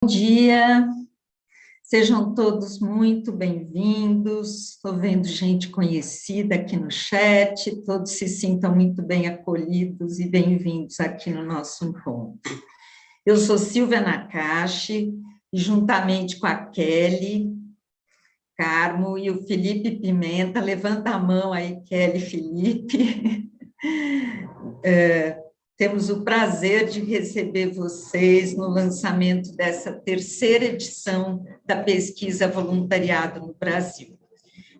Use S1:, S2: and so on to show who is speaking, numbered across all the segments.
S1: Bom dia, sejam todos muito bem-vindos. Estou vendo gente conhecida aqui no chat, todos se sintam muito bem acolhidos e bem-vindos aqui no nosso encontro. Eu sou Silvia Nakashi, e juntamente com a Kelly Carmo e o Felipe Pimenta, levanta a mão aí, Kelly e Felipe. Temos o prazer de receber vocês no lançamento dessa terceira edição da Pesquisa Voluntariado no Brasil.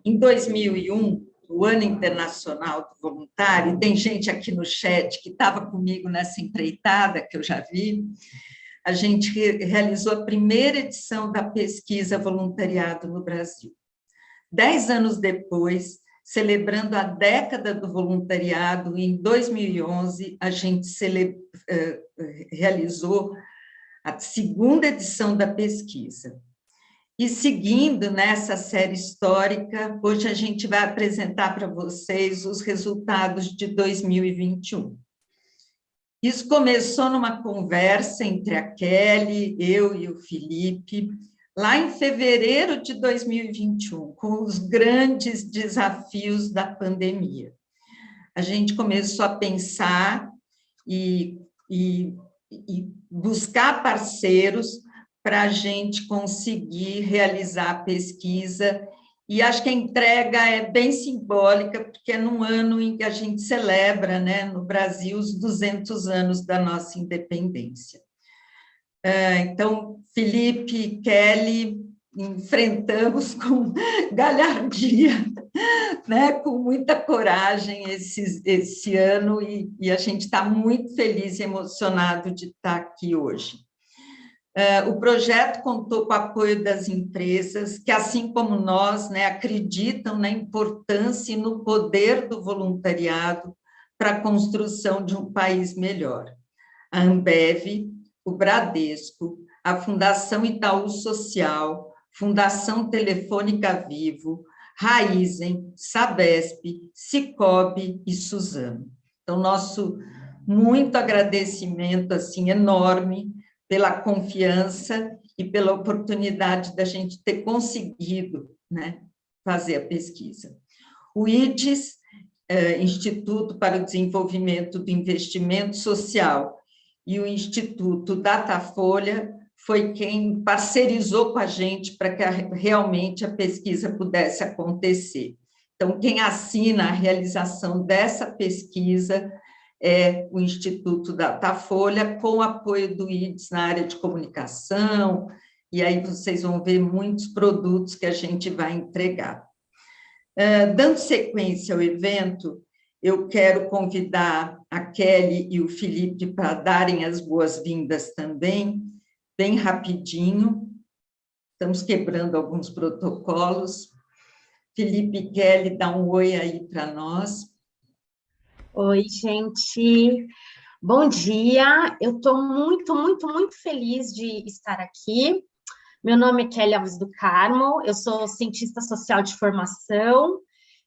S1: Em 2001, o Ano Internacional do Voluntário, tem gente aqui no chat que estava comigo nessa empreitada, que eu já vi, a gente realizou a primeira edição da Pesquisa Voluntariado no Brasil. 10 anos depois, celebrando a década do voluntariado, em 2011, a gente realizou a segunda edição da pesquisa. E seguindo nessa série histórica, hoje a gente vai apresentar para vocês os resultados de 2021. Isso começou numa conversa entre a Kelly, eu e o Felipe, lá em fevereiro de 2021, com os grandes desafios da pandemia. A gente começou a pensar e buscar parceiros para a gente conseguir realizar a pesquisa, e acho que a entrega é bem simbólica, porque é num ano em que a gente celebra, né, no Brasil, os 200 anos da nossa independência. Então, Felipe e Kelly, enfrentamos com galhardia, né, com muita coragem esse ano, e a gente está muito feliz e emocionado de estar aqui hoje. O projeto contou com o apoio das empresas, que, assim como nós, né, acreditam na importância e no poder do voluntariado para a construção de um país melhor. A Ambev, o Bradesco, a Fundação Itaú Social, Fundação Telefônica Vivo, Raizen, Sabesp, Sicoob e Suzano. Então, nosso muito agradecimento assim, enorme pela confiança e pela oportunidade da gente ter conseguido, né, fazer a pesquisa. O IDES, Instituto para o Desenvolvimento do Investimento Social, e o Instituto Datafolha foi quem parcerizou com a gente para que realmente a pesquisa pudesse acontecer. Então, quem assina a realização dessa pesquisa é o Instituto Datafolha, com o apoio do IDES na área de comunicação, e aí vocês vão ver muitos produtos que a gente vai entregar. Dando sequência ao evento, eu quero convidar a Kelly e o Felipe para darem as boas-vindas também, bem rapidinho. Estamos quebrando alguns protocolos. Felipe e Kelly, dá um oi aí para nós.
S2: Oi, gente. Bom dia. Eu estou muito feliz de estar aqui. Meu nome é Kelly Alves do Carmo, eu sou cientista social de formação,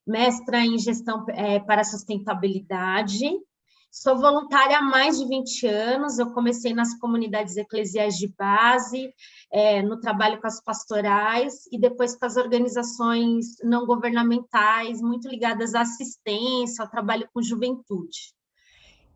S2: mestra em gestão para sustentabilidade. Sou voluntária há mais de 20 anos, eu comecei nas comunidades eclesiais de base, no trabalho com as pastorais e depois com as organizações não governamentais, muito ligadas à assistência, ao trabalho com juventude.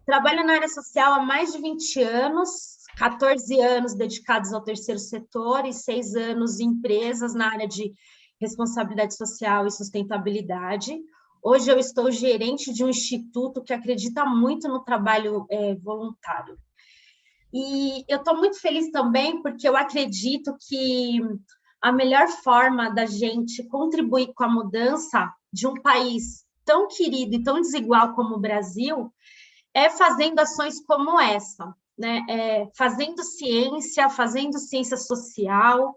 S2: Trabalho na área social há mais de 20 anos, 14 anos dedicados ao terceiro setor e 6 anos em empresas na área de responsabilidade social e sustentabilidade. Hoje eu estou gerente de um instituto que acredita muito no trabalho voluntário. E eu estou muito feliz também porque eu acredito que a melhor forma da gente contribuir com a mudança de um país tão querido e tão desigual como o Brasil é fazendo ações como essa, né? Fazendo ciência social,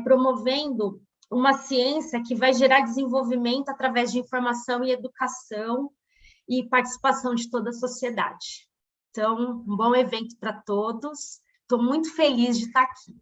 S2: promovendo uma ciência que vai gerar desenvolvimento através de informação e educação e participação de toda a sociedade. Então, um bom evento para todos. Estou muito feliz de estar aqui.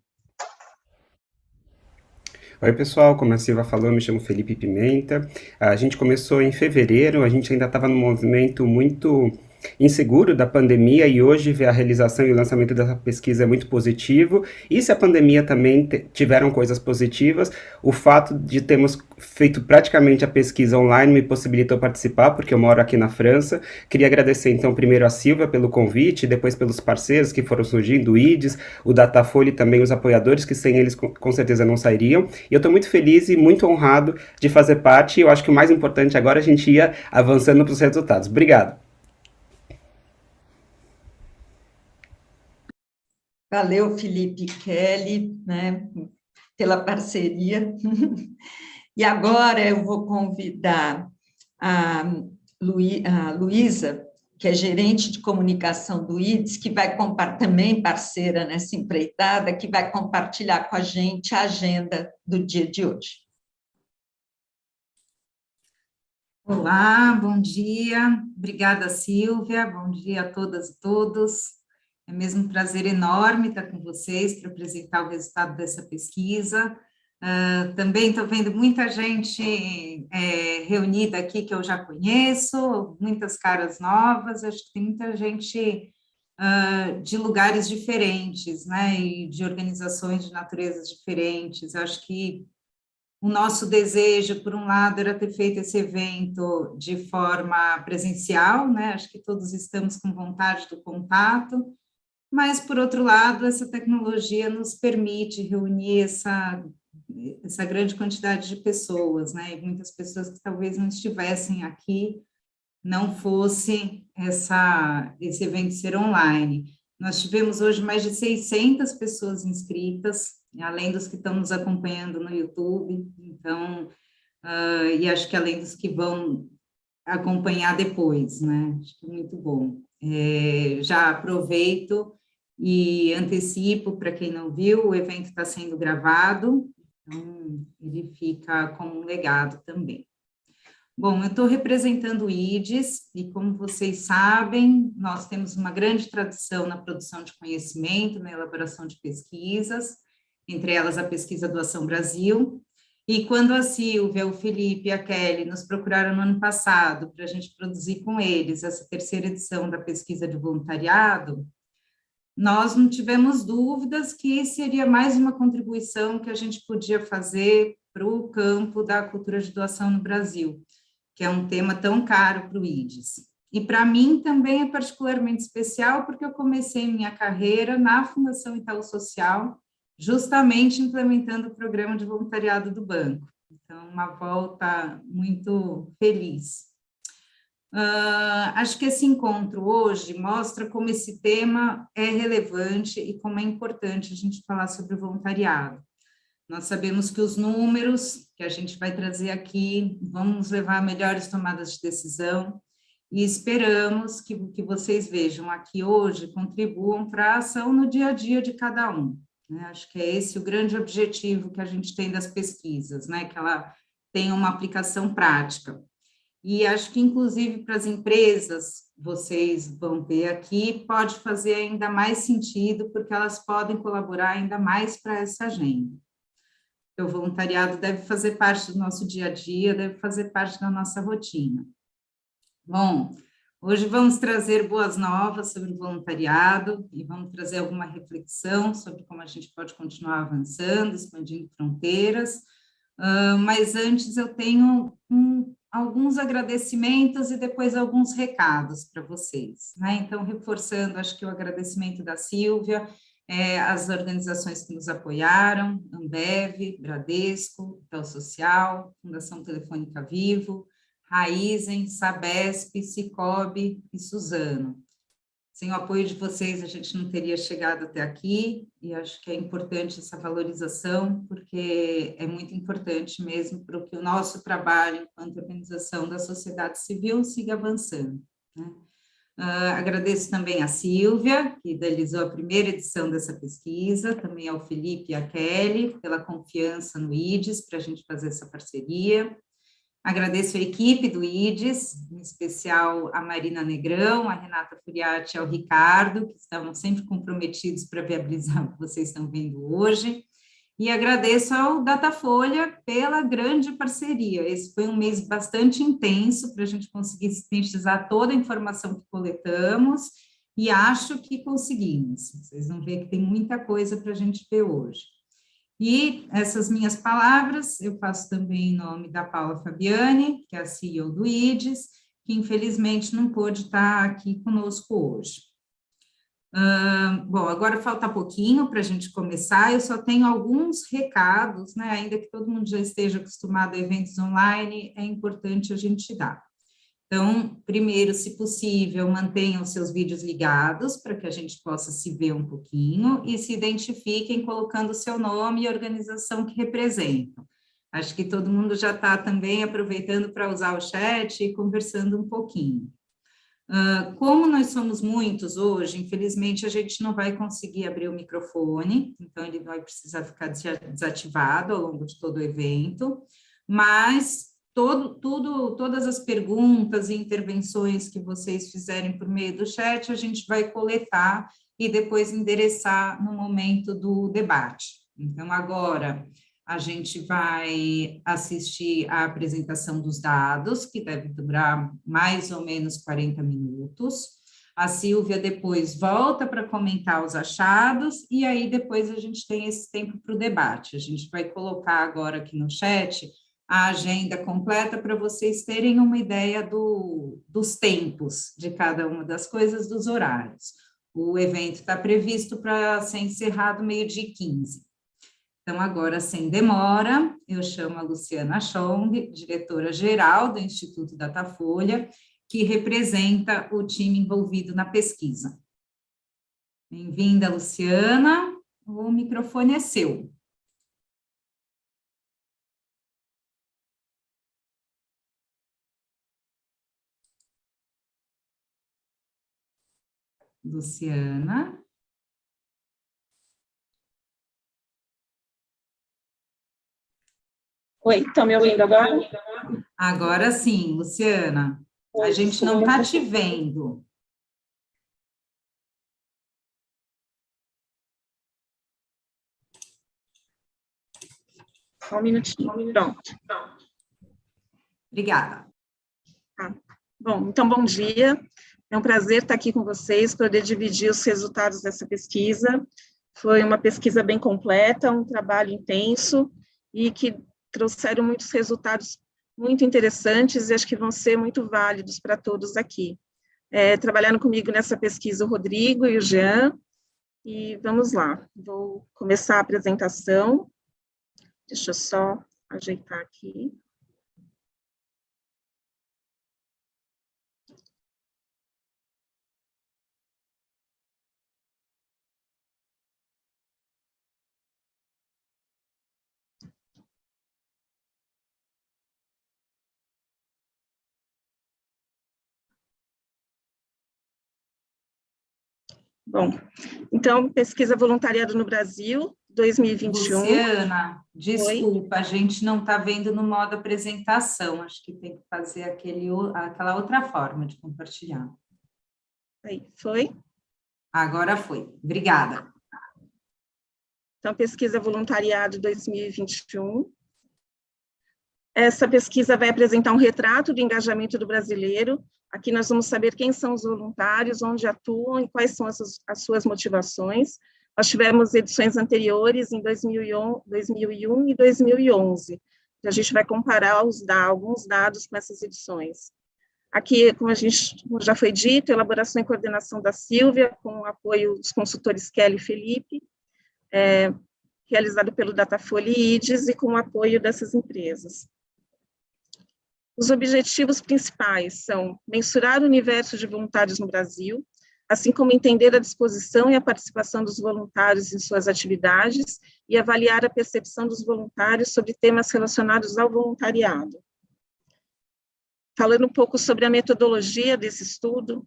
S3: Oi, pessoal, como a Silvia falou, eu me chamo Felipe Pimenta. A gente começou em fevereiro, a gente ainda estava num movimento muito inseguro da pandemia e hoje ver a realização e o lançamento dessa pesquisa é muito positivo. E se a pandemia também tiveram coisas positivas, o fato de termos feito praticamente a pesquisa online me possibilitou participar, porque eu moro aqui na França. Queria agradecer então primeiro a Silvia pelo convite, depois pelos parceiros que foram surgindo, o IDES, o Datafolha e também os apoiadores, que sem eles com certeza não sairiam. E eu estou muito feliz e muito honrado de fazer parte. Eu acho que o mais importante agora é a gente ir avançando para os resultados. Obrigado.
S1: Valeu, Felipe e Kelly, né, pela parceria. E agora eu vou convidar a Luísa, que é gerente de comunicação do IDES, que vai também parceira nessa empreitada, que vai compartilhar com a gente a agenda do dia de hoje.
S4: Olá, bom dia. Obrigada, Silvia. Bom dia a todas e todos. É mesmo um prazer enorme estar com vocês para apresentar o resultado dessa pesquisa. Também estou vendo muita gente reunida aqui que eu já conheço, muitas caras novas, acho que tem muita gente de lugares diferentes, né, e de organizações de naturezas diferentes. Acho que o nosso desejo, por um lado, era ter feito esse evento de forma presencial, né, acho que todos estamos com vontade do contato, mas, por outro lado, essa tecnologia nos permite reunir essa grande quantidade de pessoas, né? E muitas pessoas que talvez não estivessem aqui, não fosse esse evento ser online. Nós tivemos hoje mais de 600 pessoas inscritas, além dos que estão nos acompanhando no YouTube, então, e acho que além dos que vão acompanhar depois, né? Acho que é muito bom. Já aproveito e antecipo, para quem não viu, o evento está sendo gravado, então ele fica como um legado também. Bom, eu estou representando o IDES, e como vocês sabem, nós temos uma grande tradição na produção de conhecimento, na elaboração de pesquisas, entre elas a pesquisa do Ação Brasil, e quando a Silvia, o Felipe e a Kelly nos procuraram no ano passado para a gente produzir com eles essa terceira edição da pesquisa de voluntariado, nós não tivemos dúvidas que seria mais uma contribuição que a gente podia fazer para o campo da cultura de doação no Brasil, que é um tema tão caro para o IDES. E para mim também é particularmente especial, porque eu comecei minha carreira na Fundação Itaú Social, justamente implementando o programa de voluntariado do banco. Então, uma volta muito feliz. Acho que esse encontro hoje mostra como esse tema é relevante e como é importante a gente falar sobre o voluntariado. Nós sabemos que os números que a gente vai trazer aqui vão nos levar a melhores tomadas de decisão e esperamos que o que vocês vejam aqui hoje contribuam para a ação no dia a dia de cada um, né? Acho que é esse o grande objetivo que a gente tem das pesquisas, né? Que ela tenha uma aplicação prática. E acho que, inclusive, para as empresas, vocês vão ver aqui, pode fazer ainda mais sentido, porque elas podem colaborar ainda mais para essa agenda. O voluntariado deve fazer parte do nosso dia a dia, deve fazer parte da nossa rotina. Bom, hoje vamos trazer boas novas sobre o voluntariado e vamos trazer alguma reflexão sobre como a gente pode continuar avançando, expandindo fronteiras, mas antes eu tenho alguns agradecimentos e depois alguns recados para vocês, né? Então, reforçando, acho que o agradecimento da Silvia, as organizações que nos apoiaram, Ambev, Bradesco, Itaú Social, Fundação Telefônica Vivo, Raizen, Sabesp, Sicobi e Suzano. Sem o apoio de vocês, a gente não teria chegado até aqui, e acho que é importante essa valorização, porque é muito importante mesmo para que o nosso trabalho, enquanto organização da sociedade civil, siga avançando, né? Agradeço também a Silvia, que idealizou a primeira edição dessa pesquisa, também ao Felipe e à Kelly, pela confiança no IDES, para a gente fazer essa parceria. Agradeço a equipe do IDES, em especial a Marina Negrão, a Renata Furiati e ao Ricardo, que estavam sempre comprometidos para viabilizar o que vocês estão vendo hoje. E agradeço ao Datafolha pela grande parceria. Esse foi um mês bastante intenso para a gente conseguir sintetizar toda a informação que coletamos, e acho que conseguimos. Vocês vão ver que tem muita coisa para a gente ver hoje. E essas minhas palavras, eu faço também em nome da Paula Fabiani, que é a CEO do IDES, que infelizmente não pôde estar aqui conosco hoje. Bom, agora falta pouquinho para a gente começar, eu só tenho alguns recados, né, ainda que todo mundo já esteja acostumado a eventos online, é importante a gente dar. Então, primeiro, se possível, mantenham os seus vídeos ligados, para que a gente possa se ver um pouquinho, e se identifiquem colocando o seu nome e a organização que representam. Acho que todo mundo já está também aproveitando para usar o chat e conversando um pouquinho. Como nós somos muitos hoje, infelizmente a gente não vai conseguir abrir o microfone, então ele vai precisar ficar desativado ao longo de todo o evento, mas todas as perguntas e intervenções que vocês fizerem por meio do chat, a gente vai coletar e depois endereçar no momento do debate. Então, agora a gente vai assistir à apresentação dos dados, que deve durar mais ou menos 40 minutos. A Silvia depois volta para comentar os achados, e aí depois a gente tem esse tempo para o debate. A gente vai colocar agora aqui no chat a agenda completa para vocês terem uma ideia dos tempos de cada uma das coisas, dos horários. O evento está previsto para ser encerrado meio-dia e 15. Então, agora, sem demora, eu chamo a Luciana Chong, diretora-geral do Instituto Datafolha, que representa o time envolvido na pesquisa. Bem-vinda, Luciana, o microfone é seu. Luciana.
S5: Oi, estão me ouvindo agora?
S4: Agora sim, Luciana.
S5: Oi,
S4: a gente não está te vendo.
S5: Só um minutinho. Pronto.
S4: Obrigada.
S5: Bom, então, bom dia. É um prazer estar aqui com vocês, poder dividir os resultados dessa pesquisa. Foi uma pesquisa bem completa, um trabalho intenso e que trouxeram muitos resultados muito interessantes e acho que vão ser muito válidos para todos aqui. Trabalharam comigo nessa pesquisa o Rodrigo e o Jean, e vamos lá, vou começar a apresentação. Deixa eu só ajeitar aqui. Bom, então, pesquisa voluntariado no Brasil, 2021.
S4: Luciana, desculpa, Oi? A gente não está vendo no modo apresentação, acho que tem que fazer aquela outra forma de compartilhar.
S5: Aí, foi?
S4: Agora foi, obrigada.
S5: Então, pesquisa voluntariado 2021. Essa pesquisa vai apresentar um retrato do engajamento do brasileiro. Aqui nós vamos saber quem são os voluntários, onde atuam e quais são as suas motivações. Nós tivemos edições anteriores em 2001 e 2011. A gente vai comparar alguns dados com essas edições. Aqui, como já foi dito, elaboração e coordenação da Silvia, com o apoio dos consultores Kelly e Felipe, realizado pelo Datafolha e IDES, e com o apoio dessas empresas. Os objetivos principais são mensurar o universo de voluntários no Brasil, assim como entender a disposição e a participação dos voluntários em suas atividades e avaliar a percepção dos voluntários sobre temas relacionados ao voluntariado. Falando um pouco sobre a metodologia desse estudo,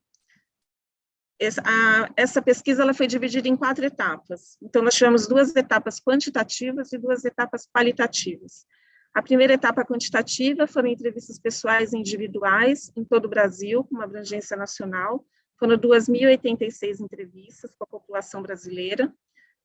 S5: essa pesquisa ela foi dividida em 4 etapas. Então, nós tivemos 2 etapas quantitativas e 2 etapas qualitativas. A primeira etapa quantitativa foram entrevistas pessoais e individuais em todo o Brasil, com uma abrangência nacional. Foram 2.086 entrevistas com a população brasileira.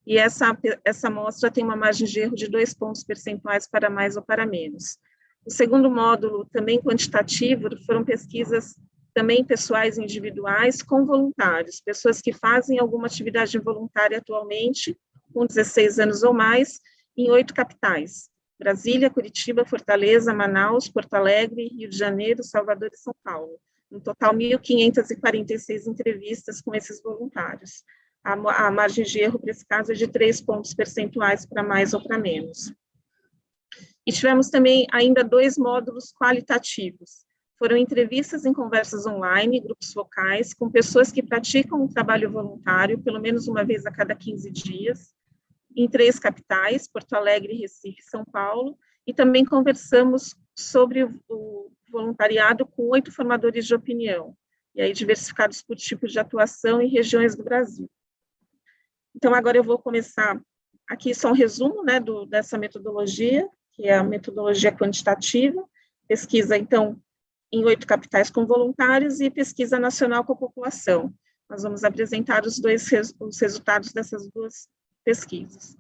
S5: e essa amostra tem uma margem de erro de 2 pontos percentuais para mais ou para menos. O segundo módulo, também quantitativo, foram pesquisas também pessoais individuais com voluntários, pessoas que fazem alguma atividade voluntária atualmente, com 16 anos ou mais, em 8 capitais: Brasília, Curitiba, Fortaleza, Manaus, Porto Alegre, Rio de Janeiro, Salvador e São Paulo. No total, 1.546 entrevistas com esses voluntários. A margem de erro para esse caso é de 3 pontos percentuais para mais ou para menos. E tivemos também ainda 2 módulos qualitativos. Foram entrevistas em conversas online, grupos focais, com pessoas que praticam um trabalho voluntário, pelo menos uma vez a cada 15 dias, em 3 capitais, Porto Alegre, Recife e São Paulo, e também conversamos sobre o voluntariado com 8 formadores de opinião, e aí diversificados por tipos de atuação em regiões do Brasil. Então, agora eu vou começar aqui só um resumo, né, dessa metodologia, que é a metodologia quantitativa, pesquisa, então, em 8 capitais com voluntários e pesquisa nacional com a população. Nós vamos apresentar os resultados dessas 2 pesquisas.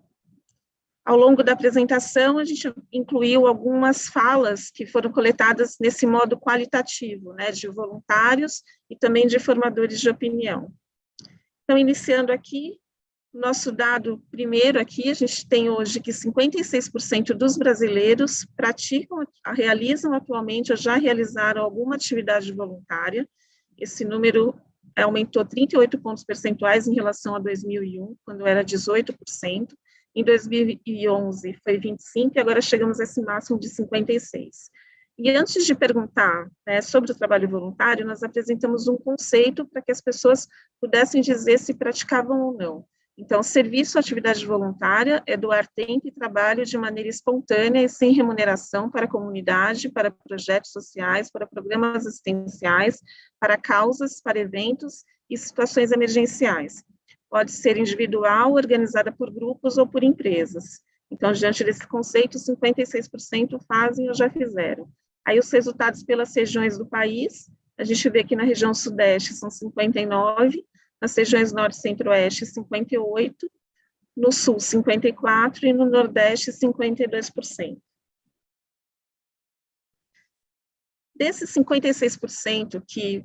S5: Ao longo da apresentação, a gente incluiu algumas falas que foram coletadas nesse modo qualitativo, né, de voluntários e também de formadores de opinião. Então, iniciando aqui, nosso dado primeiro aqui, a gente tem hoje que 56% dos brasileiros realizam atualmente ou já realizaram alguma atividade voluntária. Esse número aumentou 38 pontos percentuais em relação a 2001, quando era 18%. Em 2011 foi 25%, e agora chegamos a esse máximo de 56%. E antes de perguntar, né, sobre o trabalho voluntário, nós apresentamos um conceito para que as pessoas pudessem dizer se praticavam ou não. Então, serviço ou atividade voluntária é doar tempo e trabalho de maneira espontânea e sem remuneração para a comunidade, para projetos sociais, para programas assistenciais, para causas, para eventos e situações emergenciais. Pode ser individual, organizada por grupos ou por empresas. Então, diante desse conceito, 56% fazem ou já fizeram. Aí, os resultados pelas regiões do país, a gente vê que na região sudeste são 59%, nas regiões norte e centro-oeste, 58%, no sul, 54%, e no nordeste, 52%. Desses 56% que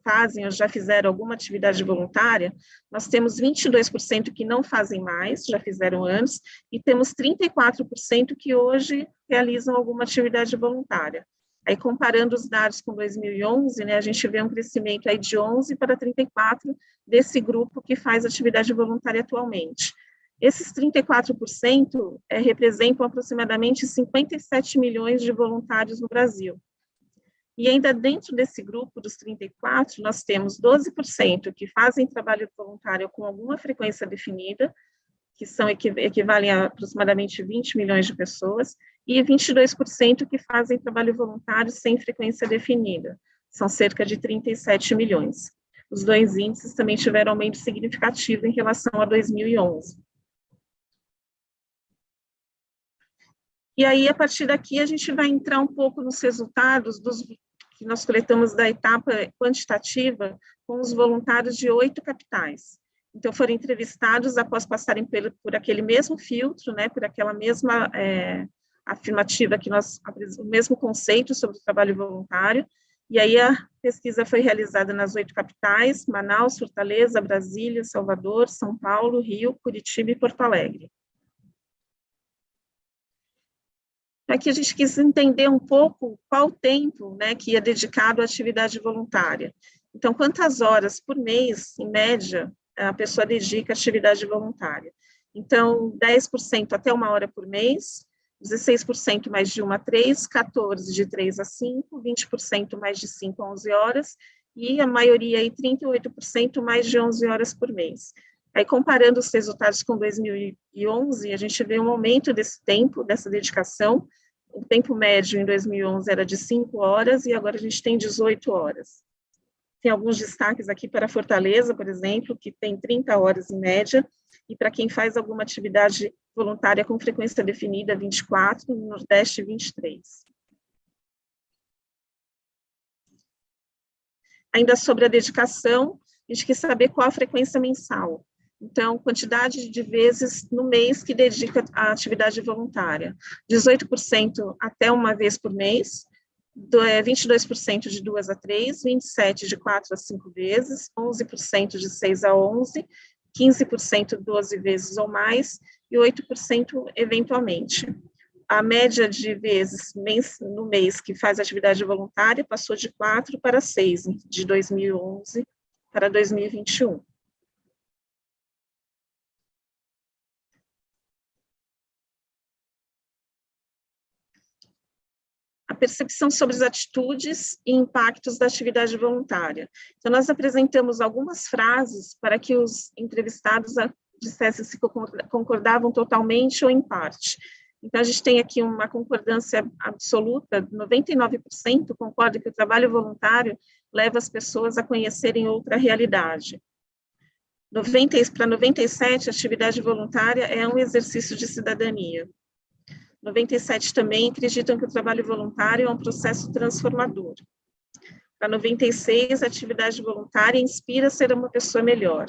S5: fazem ou já fizeram alguma atividade voluntária, nós temos 22% que não fazem mais, já fizeram antes, e temos 34% que hoje realizam alguma atividade voluntária. Aí, comparando os dados com 2011, né, a gente vê um crescimento aí de 11 para 34 desse grupo que faz atividade voluntária atualmente. Esses 34% representam aproximadamente 57 milhões de voluntários no Brasil. E ainda dentro desse grupo dos 34, nós temos 12% que fazem trabalho voluntário com alguma frequência definida, que equivalem a aproximadamente 20 milhões de pessoas, e 22% que fazem trabalho voluntário sem frequência definida, são cerca de 37 milhões. Os 2 índices também tiveram aumento significativo em relação a 2011. E aí, a partir daqui, a gente vai entrar um pouco nos resultados que nós coletamos da etapa quantitativa com os voluntários de 8 capitais. Então, foram entrevistados após passarem por aquele mesmo filtro, né, por aquela mesma afirmativa o mesmo conceito sobre o trabalho voluntário, e aí a pesquisa foi realizada nas 8 capitais: Manaus, Fortaleza, Brasília, Salvador, São Paulo, Rio, Curitiba e Porto Alegre. Aqui a gente quis entender um pouco qual o tempo, né, que é dedicado à atividade voluntária. Então, quantas horas por mês, em média, a pessoa dedica à atividade voluntária? Então, 10% até 1 hora por mês, 16% mais de 1 a 3, 14% de 3 a 5, 20% mais de 5 a 11 horas, e a maioria, aí, 38% mais de 11 horas por mês. Aí, comparando os resultados com 2011, a gente vê um aumento desse tempo, dessa dedicação. O tempo médio em 2011 era de 5 horas, e agora a gente tem 18 horas. Tem alguns destaques aqui para Fortaleza, por exemplo, que tem 30 horas em média, e para quem faz alguma atividade voluntária com frequência definida, 24, no Nordeste, 23. Ainda sobre a dedicação, a gente quer saber qual a frequência mensal. Então, quantidade de vezes no mês que dedica à atividade voluntária. 18% até uma vez por mês, 22% de 2 a 3, 27% de 4 a 5 vezes, 11% de 6 a 11, 15% 12 vezes ou mais, e 8% eventualmente. A média de vezes no mês que faz atividade voluntária passou de 4 para 6, de 2011 para 2021. A percepção sobre as atitudes e impactos da atividade voluntária. Então, nós apresentamos algumas frases para que os entrevistados dissessem se concordavam totalmente ou em parte. Então, a gente tem aqui uma concordância absoluta, 99% concorda que o trabalho voluntário leva as pessoas a conhecerem outra realidade. Para 97%, a atividade voluntária é um exercício de cidadania. 97% também acreditam que o trabalho voluntário é um processo transformador. Para 96%, a atividade voluntária inspira a ser uma pessoa melhor.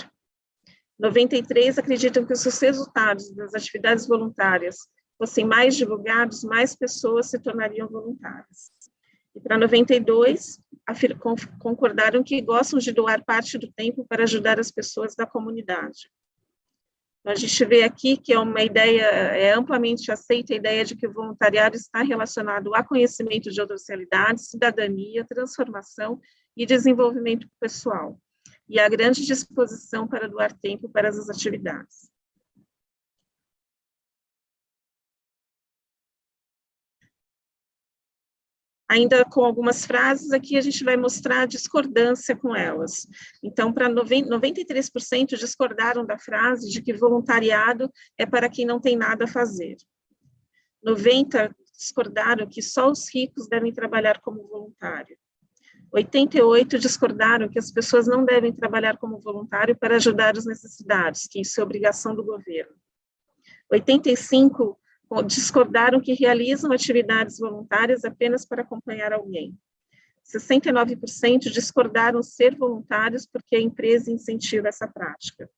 S5: 93% acreditam que se os resultados das atividades voluntárias fossem mais divulgados, mais pessoas se tornariam voluntárias. E para 92%, concordaram que gostam de doar parte do tempo para ajudar as pessoas da comunidade. A gente vê aqui que é uma ideia, é amplamente aceita a ideia de que o voluntariado está relacionado a conhecimento de outras realidades, cidadania, transformação e desenvolvimento pessoal, e a grande disposição para doar tempo para as atividades. Ainda com algumas frases aqui, a gente vai mostrar a discordância com elas. Então, para 93% discordaram da frase de que voluntariado é para quem não tem nada a fazer. 90% discordaram que só os ricos devem trabalhar como voluntário. 88% discordaram que as pessoas não devem trabalhar como voluntário para ajudar os necessitados, que isso é obrigação do governo. 85% discordaram que realizam atividades voluntárias apenas para acompanhar alguém. 69% discordaram ser voluntários porque a empresa incentiva essa prática.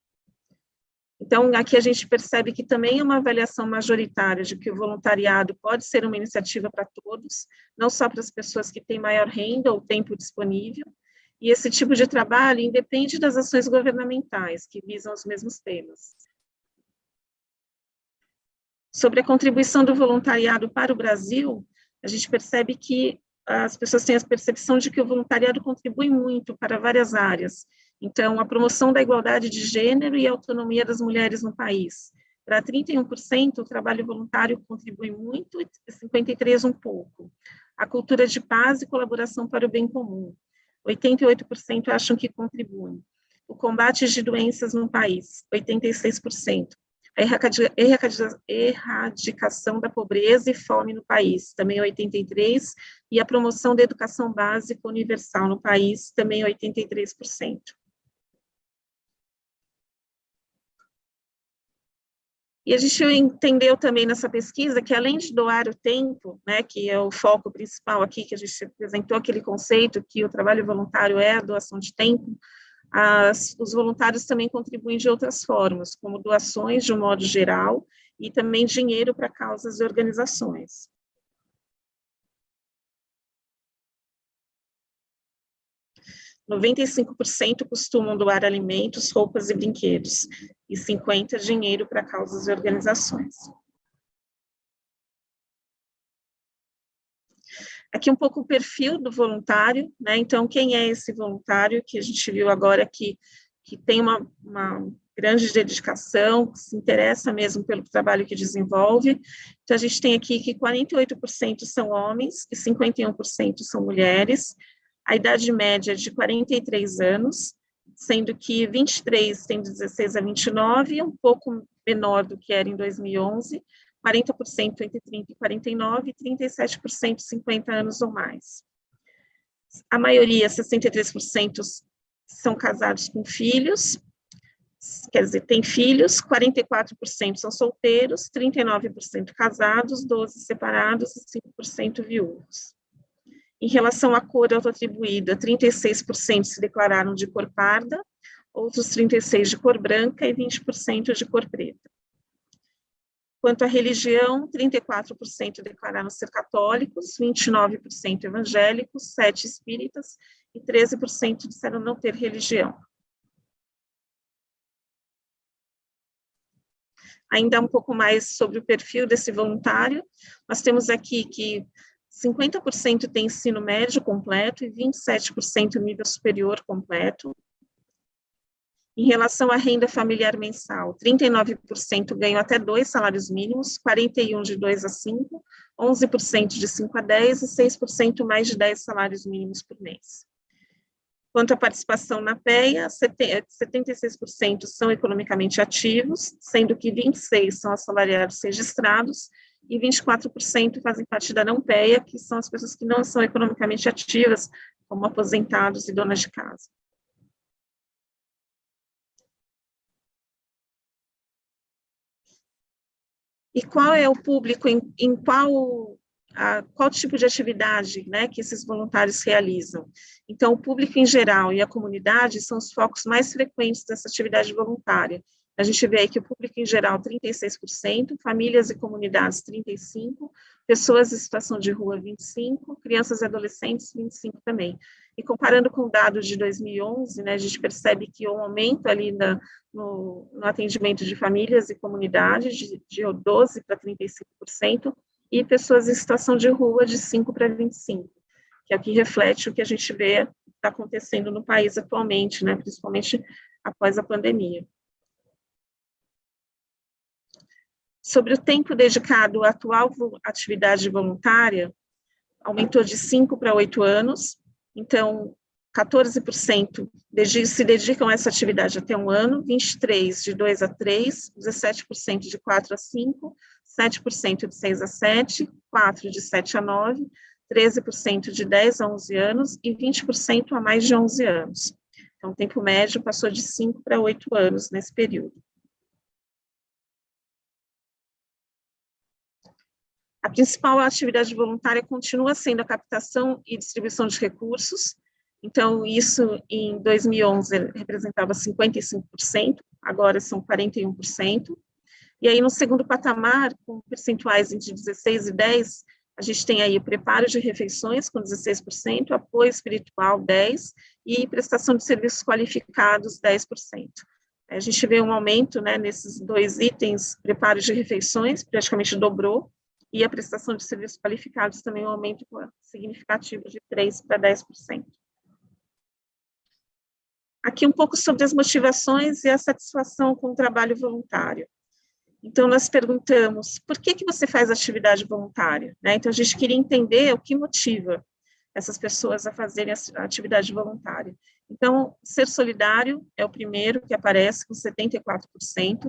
S5: Então, aqui a gente percebe que também é uma avaliação majoritária de que o voluntariado pode ser uma iniciativa para todos, não só para as pessoas que têm maior renda ou tempo disponível, e esse tipo de trabalho independe das ações governamentais, que visam os mesmos temas. Sobre a contribuição do voluntariado para o Brasil, a gente percebe que as pessoas têm a percepção de que o voluntariado contribui muito para várias áreas. Então, a promoção da igualdade de gênero e a autonomia das mulheres no país. Para 31%, o trabalho voluntário contribui muito, e 53% um pouco. A cultura de paz e colaboração para o bem comum. 88% acham que contribuem. O combate de doenças no país, 86%. A erradicação da pobreza e fome no país, também 83%, e a promoção da educação básica universal no país, também 83%. E a gente entendeu também nessa pesquisa que, além de doar o tempo, né, que é o foco principal aqui, que a gente apresentou aquele conceito que o trabalho voluntário é a doação de tempo, os voluntários também contribuem de outras formas, como doações de um modo geral e também dinheiro para causas e organizações. – 95% costumam doar alimentos, roupas e brinquedos, e 50% dinheiro para causas e organizações. Aqui um pouco o perfil do voluntário, né? Então, quem é esse voluntário que a gente viu agora que tem uma grande dedicação, que se interessa mesmo pelo trabalho que desenvolve. Então, a gente tem aqui que 48% são homens e 51% são mulheres, a idade média é de 43 anos, sendo que 23 tem 16 a 29, um pouco menor do que era em 2011, 40% entre 30 e 49, e 37% 50 anos ou mais. A maioria, 63%, são casados com filhos, quer dizer, têm filhos, 44% são solteiros, 39% casados, 12% separados e 5% viúvos. Em relação à cor autoatribuída, 36% se declararam de cor parda, outros 36% de cor branca e 20% de cor preta. Quanto à religião, 34% declararam ser católicos, 29% evangélicos, 7% espíritas e 13% disseram não ter religião. Ainda um pouco mais sobre o perfil desse voluntário, nós temos aqui que 50% tem ensino médio completo e 27% nível superior completo. Em relação à renda familiar mensal, 39% ganham até 2 salários mínimos, 41% de 2 a 5, 11% de 5 a 10 e 6% mais de 10 salários mínimos por mês. Quanto à participação na PEA, 76% são economicamente ativos, sendo que 26% são assalariados registrados e 24% fazem parte da não PEA, que são as pessoas que não são economicamente ativas, como aposentados e donas de casa. E qual é o público, em qual tipo de atividade, né, que esses voluntários realizam? Então, o público em geral e a comunidade são os focos mais frequentes dessa atividade voluntária. A gente vê aí que o público em geral, 36%, famílias e comunidades, 35%, pessoas em situação de rua, 25%, crianças e adolescentes, 25% também. E comparando com dados de 2011, né, a gente percebe que há um aumento ali no atendimento de famílias e comunidades, de 12% para 35%, e pessoas em situação de rua, de 5% para 25%, que é o que reflete o que a gente vê está acontecendo no país atualmente, né, principalmente após a pandemia. Sobre o tempo dedicado à atual atividade voluntária, aumentou de 5 para 8 anos, então 14% se dedicam a essa atividade até 1 ano, 23% de 2 a 3, 17% de 4 a 5, 7% de 6 a 7, 4% de 7 a 9, 13% de 10 a 11 anos e 20% a mais de 11 anos. Então, o tempo médio passou de 5 para 8 anos nesse período. A principal atividade voluntária continua sendo a captação e distribuição de recursos. Então, isso em 2011 representava 55%, agora são 41%. E aí, no segundo patamar, com percentuais entre 16% e 10%, a gente tem aí o preparo de refeições, com 16%, apoio espiritual, 10%, e prestação de serviços qualificados, 10%. A gente vê um aumento, né, nesses 2 itens, preparo de refeições, praticamente dobrou, e a prestação de serviços qualificados também um aumento significativo de 3% para 10%. Aqui um pouco sobre as motivações e a satisfação com o trabalho voluntário. Então, nós perguntamos, por que você faz atividade voluntária? Né? Então, a gente queria entender o que motiva essas pessoas a fazerem a atividade voluntária. Então, ser solidário é o primeiro que aparece com 74%,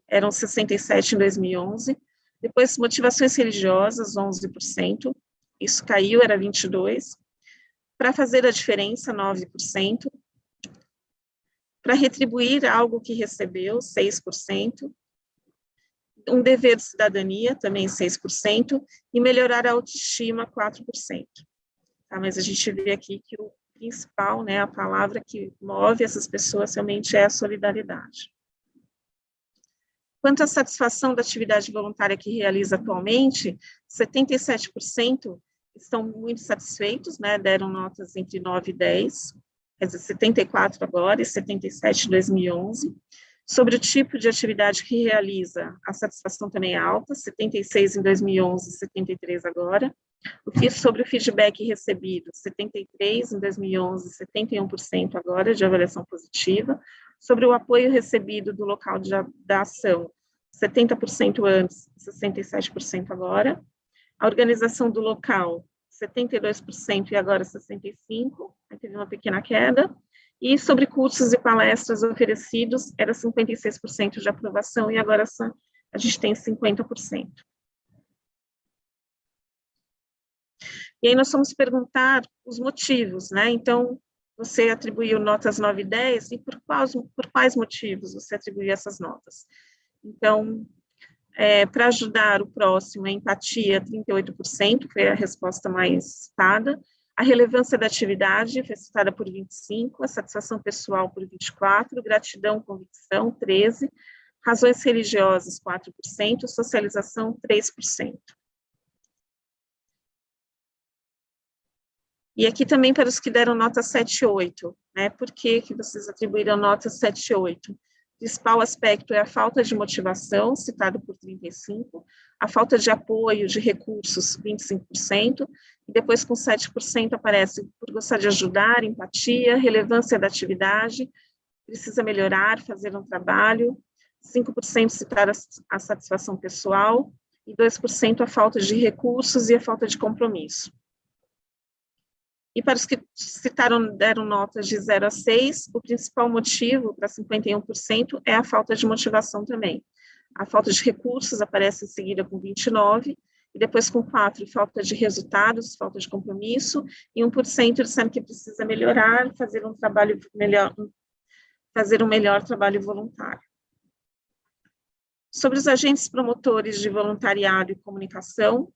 S5: eram 67% em 2011. Depois, motivações religiosas, 11%, isso caiu, era 22%. Para fazer a diferença, 9%. Para retribuir algo que recebeu, 6%. Um dever de cidadania, também 6%. E melhorar a autoestima, 4%. Tá, mas a gente vê aqui que o principal, né, a palavra que move essas pessoas realmente é a solidariedade. Quanto à satisfação da atividade voluntária que realiza atualmente, 77% estão muito satisfeitos, né, deram notas entre 9 e 10, quer dizer, 74 agora e 77 em 2011. Sobre o tipo de atividade que realiza, a satisfação também é alta, 76 em 2011 e 73 agora. Sobre o feedback recebido, 73 em 2011 e 71% agora de avaliação positiva. Sobre o apoio recebido do local da ação, 70% antes, 67% agora. A organização do local, 72% e agora 65%, teve uma pequena queda. E sobre cursos e palestras oferecidos, era 56% de aprovação e agora a gente tem 50%. E aí nós vamos perguntar os motivos, né? Então, você atribuiu notas 9 e 10, e por quais motivos você atribuiu essas notas? Então, para ajudar o próximo, a empatia, 38%, foi a resposta mais citada. A relevância da atividade foi citada por 25, a satisfação pessoal por 24, gratidão, convicção, 13, razões religiosas, 4%, socialização, 3%. E aqui também para os que deram nota 7 e 8, né? Por que vocês atribuíram nota 7 e 8? O principal aspecto é a falta de motivação, citado por 35%, a falta de apoio, de recursos, 25%, e depois com 7% aparece por gostar de ajudar, empatia, relevância da atividade, precisa melhorar, fazer um trabalho, 5% citaram a satisfação pessoal, e 2% a falta de recursos e a falta de compromisso. E para os que citaram, deram notas de 0 a 6, o principal motivo para 51% é a falta de motivação também. A falta de recursos aparece em seguida com 29%, e depois com 4%, falta de resultados, falta de compromisso, e 1% disseram que precisa melhorar, fazer um trabalho melhor, fazer um melhor trabalho voluntário. Sobre os agentes promotores de voluntariado e comunicação,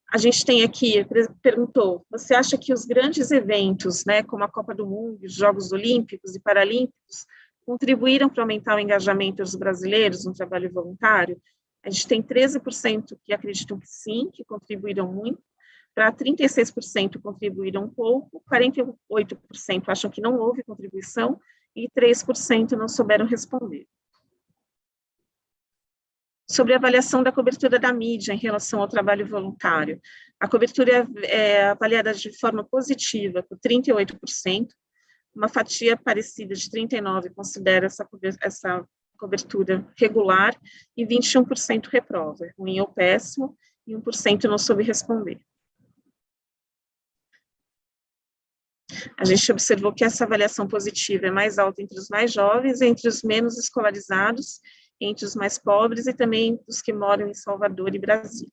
S5: a gente tem aqui, perguntou, você acha que os grandes eventos, né, como a Copa do Mundo, os Jogos Olímpicos e Paralímpicos, contribuíram para aumentar o engajamento dos brasileiros no trabalho voluntário? A gente tem 13% que acreditam que sim, que contribuíram muito, para 36% contribuíram um pouco, 48% acham que não houve contribuição e 3% não souberam responder. Sobre a avaliação da cobertura da mídia em relação ao trabalho voluntário. A cobertura é avaliada de forma positiva por 38%, uma fatia parecida de 39% considera essa cobertura regular, e 21% reprova, ruim ou péssimo, e 1% não soube responder. A gente observou que essa avaliação positiva é mais alta entre os mais jovens, entre os menos escolarizados, entre os mais pobres e também os que moram em Salvador e Brasília.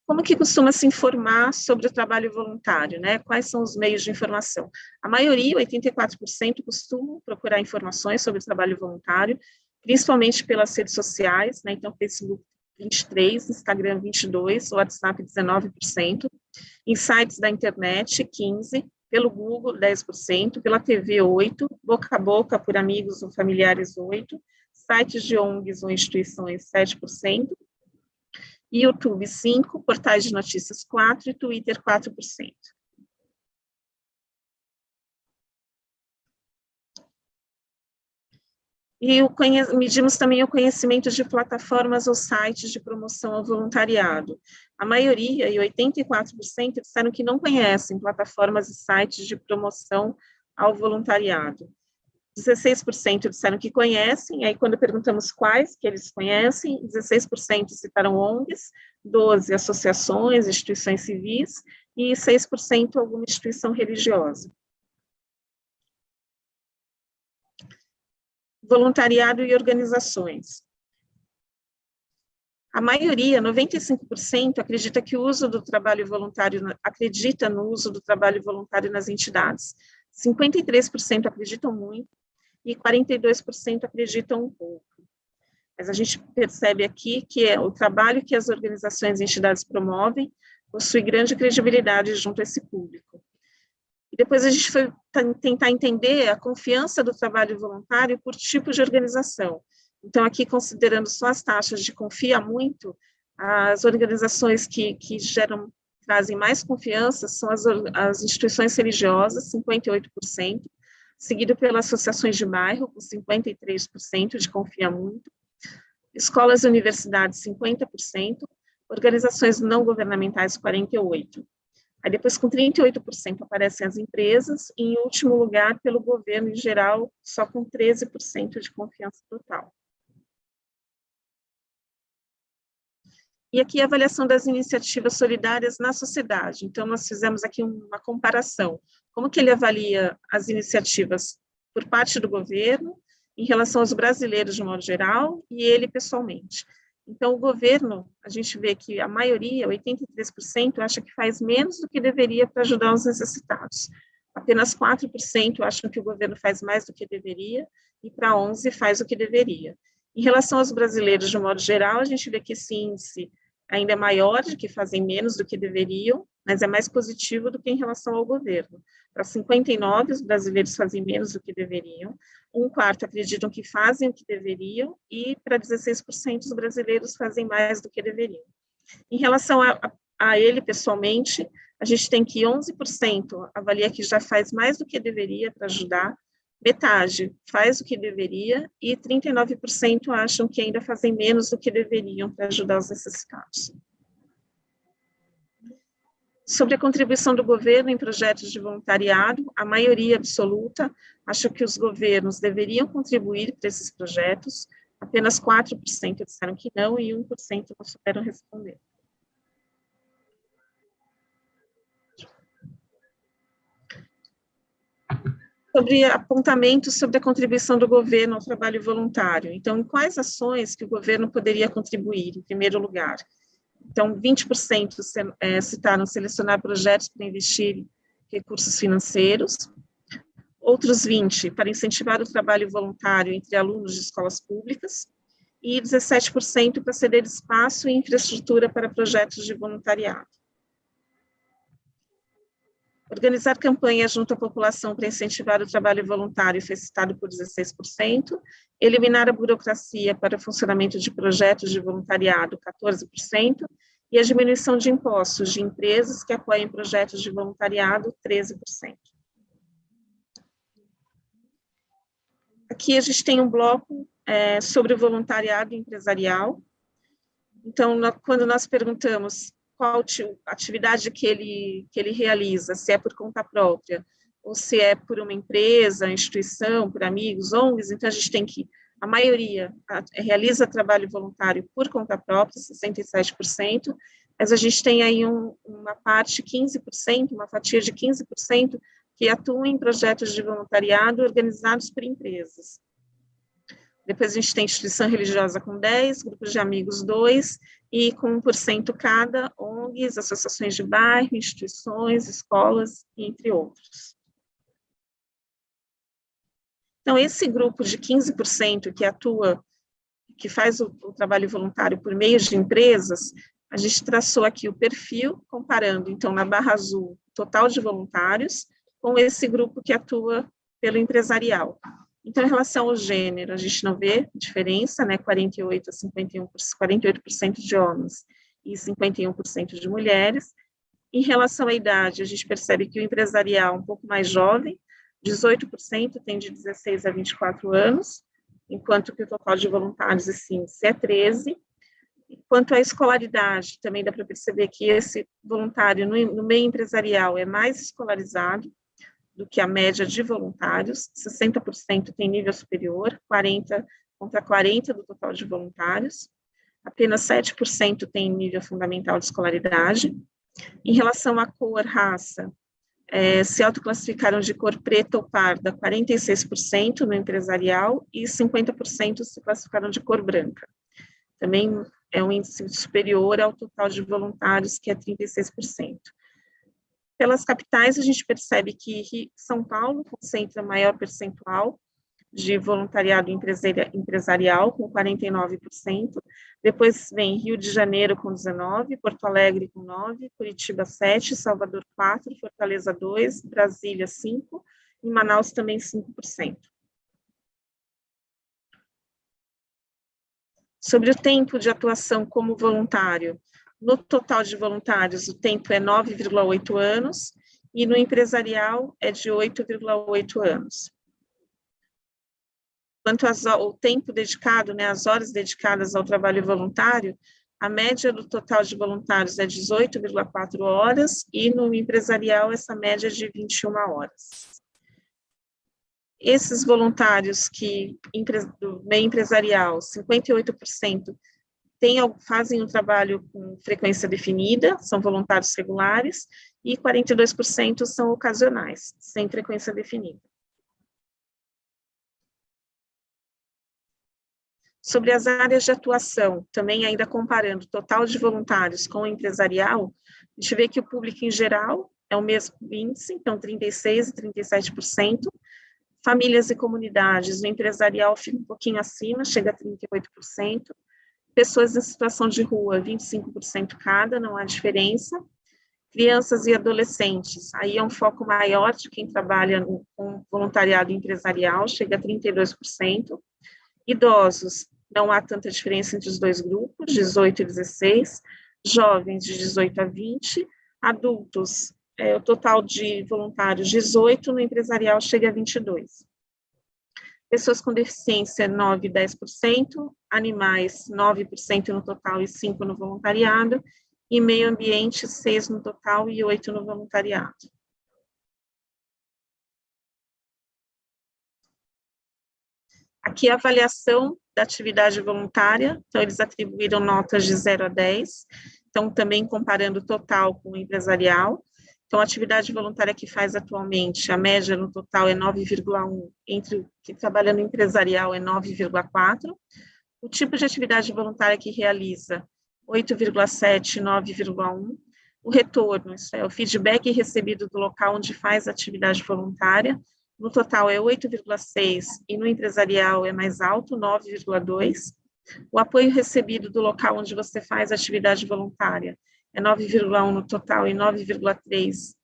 S5: Como que costuma se informar sobre o trabalho voluntário, né? Quais são os meios de informação? A maioria, 84%, costumam procurar informações sobre o trabalho voluntário, principalmente pelas redes sociais, né? Então, Facebook 23%, Instagram 22%, WhatsApp 19%, em sites da internet 15%, pelo Google, 10%, pela TV, 8%, boca a boca por amigos ou familiares, 8%, sites de ONGs ou instituições, 7%, YouTube, 5%, portais de notícias, 4%, e Twitter, 4%. E medimos também o conhecimento de plataformas ou sites de promoção ao voluntariado. A maioria, e 84%, disseram que não conhecem plataformas e sites de promoção ao voluntariado. 16% disseram que conhecem, aí quando perguntamos quais que eles conhecem, 16% citaram ONGs, 12% associações, instituições civis, e 6% alguma instituição religiosa. Voluntariado e organizações. A maioria, 95%, acredita que o uso do trabalho voluntário, acredita no uso do trabalho voluntário nas entidades. 53% acreditam muito e 42% acreditam um pouco. Mas a gente percebe aqui que o trabalho que as organizações e entidades promovem possui grande credibilidade junto a esse público. E depois a gente foi tentar entender a confiança do trabalho voluntário por tipo de organização. Então, aqui, considerando só as taxas de confia muito, as organizações que trazem mais confiança são as instituições religiosas, 58%, seguido pelas associações de bairro, com 53% de confia muito, escolas e universidades, 50%, organizações não governamentais, 48%. Aí depois, com 38%, aparecem as empresas, e em último lugar, pelo governo em geral, só com 13% de confiança total. E aqui a avaliação das iniciativas solidárias na sociedade. Então, nós fizemos aqui uma comparação. Como que ele avalia as iniciativas por parte do governo, em relação aos brasileiros de modo geral, e ele pessoalmente. Então, o governo, a gente vê que a maioria, 83%, acha que faz menos do que deveria para ajudar os necessitados. Apenas 4% acham que o governo faz mais do que deveria, e para 11% faz o que deveria. Em relação aos brasileiros, de modo geral, a gente vê que esse índice ainda é maior, de que fazem menos do que deveriam, mas é mais positivo do que em relação ao governo. Para 59, os brasileiros fazem menos do que deveriam, 1/4 acreditam que fazem o que deveriam, e para 16% os brasileiros fazem mais do que deveriam. Em relação a ele, pessoalmente, a gente tem que 11% avalia que já faz mais do que deveria para ajudar, metade faz o que deveria, e 39% acham que ainda fazem menos do que deveriam para ajudar os necessitados. Sobre a contribuição do governo em projetos de voluntariado, a maioria absoluta acha que os governos deveriam contribuir para esses projetos, apenas 4% disseram que não, e 1% não souberam responder. Sobre apontamentos sobre a contribuição do governo ao trabalho voluntário. Então, em quais ações que o governo poderia contribuir, em primeiro lugar? Então, 20% citaram selecionar projetos para investir recursos financeiros, outros 20% para incentivar o trabalho voluntário entre alunos de escolas públicas, e 17% para ceder espaço e infraestrutura para projetos de voluntariado. Organizar campanhas junto à população para incentivar o trabalho voluntário foi citado por 16%, eliminar a burocracia para o funcionamento de projetos de voluntariado, 14%, e a diminuição de impostos de empresas que apoiam projetos de voluntariado, 13%. Aqui a gente tem um bloco sobre o voluntariado empresarial. Então, quando nós perguntamos qual atividade que ele realiza, se é por conta própria, ou se é por uma empresa, instituição, por amigos, ONGs, então a gente tem que, a maioria realiza trabalho voluntário por conta própria, 67%, mas a gente tem aí uma parte, 15%, uma fatia de 15%, que atua em projetos de voluntariado organizados por empresas. Depois a gente tem instituição religiosa com 10%, grupos de amigos 2%, e com 1% cada, ONGs, associações de bairro, instituições, escolas, entre outros. Então, esse grupo de 15% que atua, que faz o trabalho voluntário por meio de empresas, a gente traçou aqui o perfil, comparando, então, na barra azul, total de voluntários, com esse grupo que atua pelo empresarial. Então, em relação ao gênero, a gente não vê diferença, né, 48% a 51%, 48% de homens e 51% de mulheres. Em relação à idade, a gente percebe que o empresarial é um pouco mais jovem, 18% tem de 16 a 24 anos, enquanto que o total de voluntários e SINS é 13%. Quanto à escolaridade, também dá para perceber que esse voluntário no meio empresarial é mais escolarizado do que a média de voluntários, 60% tem nível superior, 40% contra 40% do total de voluntários, apenas 7% tem nível fundamental de escolaridade. Em relação à cor, raça, se autoclassificaram de cor preta ou parda, 46% no empresarial, e 50% se classificaram de cor branca. Também é um índice superior ao total de voluntários, que é 36%. Pelas capitais, a gente percebe que São Paulo concentra maior percentual de voluntariado empresarial, com 49%, depois vem Rio de Janeiro com 19%, Porto Alegre com 9%, Curitiba 7%, Salvador 4%, Fortaleza 2%, Brasília 5% e Manaus também 5%. Sobre o tempo de atuação como voluntário, no total de voluntários, o tempo é 9,8 anos, e no empresarial é de 8,8 anos. Quanto ao tempo dedicado, né, as horas dedicadas ao trabalho voluntário, a média do total de voluntários é 18,4 horas, e no empresarial essa média é de 21 horas. Esses voluntários do meio empresarial, 58%, fazem um trabalho com frequência definida, são voluntários regulares, e 42% são ocasionais, sem frequência definida. Sobre as áreas de atuação, também ainda comparando o total de voluntários com o empresarial, a gente vê que o público em geral é o mesmo índice, então 36% e 37%, famílias e comunidades, no empresarial fica um pouquinho acima, chega a 38%, pessoas em situação de rua, 25% cada, não há diferença, Crianças e adolescentes, aí é um foco maior de quem trabalha com voluntariado empresarial, chega a 32%. Idosos, não há tanta diferença entre os dois grupos, 18 e 16. Jovens, de 18 a 20. Adultos, o total de voluntários, 18, no empresarial chega a 22. Pessoas com deficiência, 9 e 10%. Animais, 9% no total e 5% no voluntariado. E meio ambiente, 6 no total e 8 no voluntariado. Aqui a avaliação da atividade voluntária, então eles atribuíram notas de 0 a 10, então também comparando o total com o empresarial. Então a atividade voluntária que faz atualmente, a média no total é 9,1, entre o que trabalha no empresarial é 9,4. O tipo de atividade voluntária que realiza, 8,7, 9,1. O retorno, isso é o feedback recebido do local onde faz a atividade voluntária, no total é 8,6 e no empresarial é mais alto, 9,2. O apoio recebido do local onde você faz a atividade voluntária é 9,1 no total e 9,3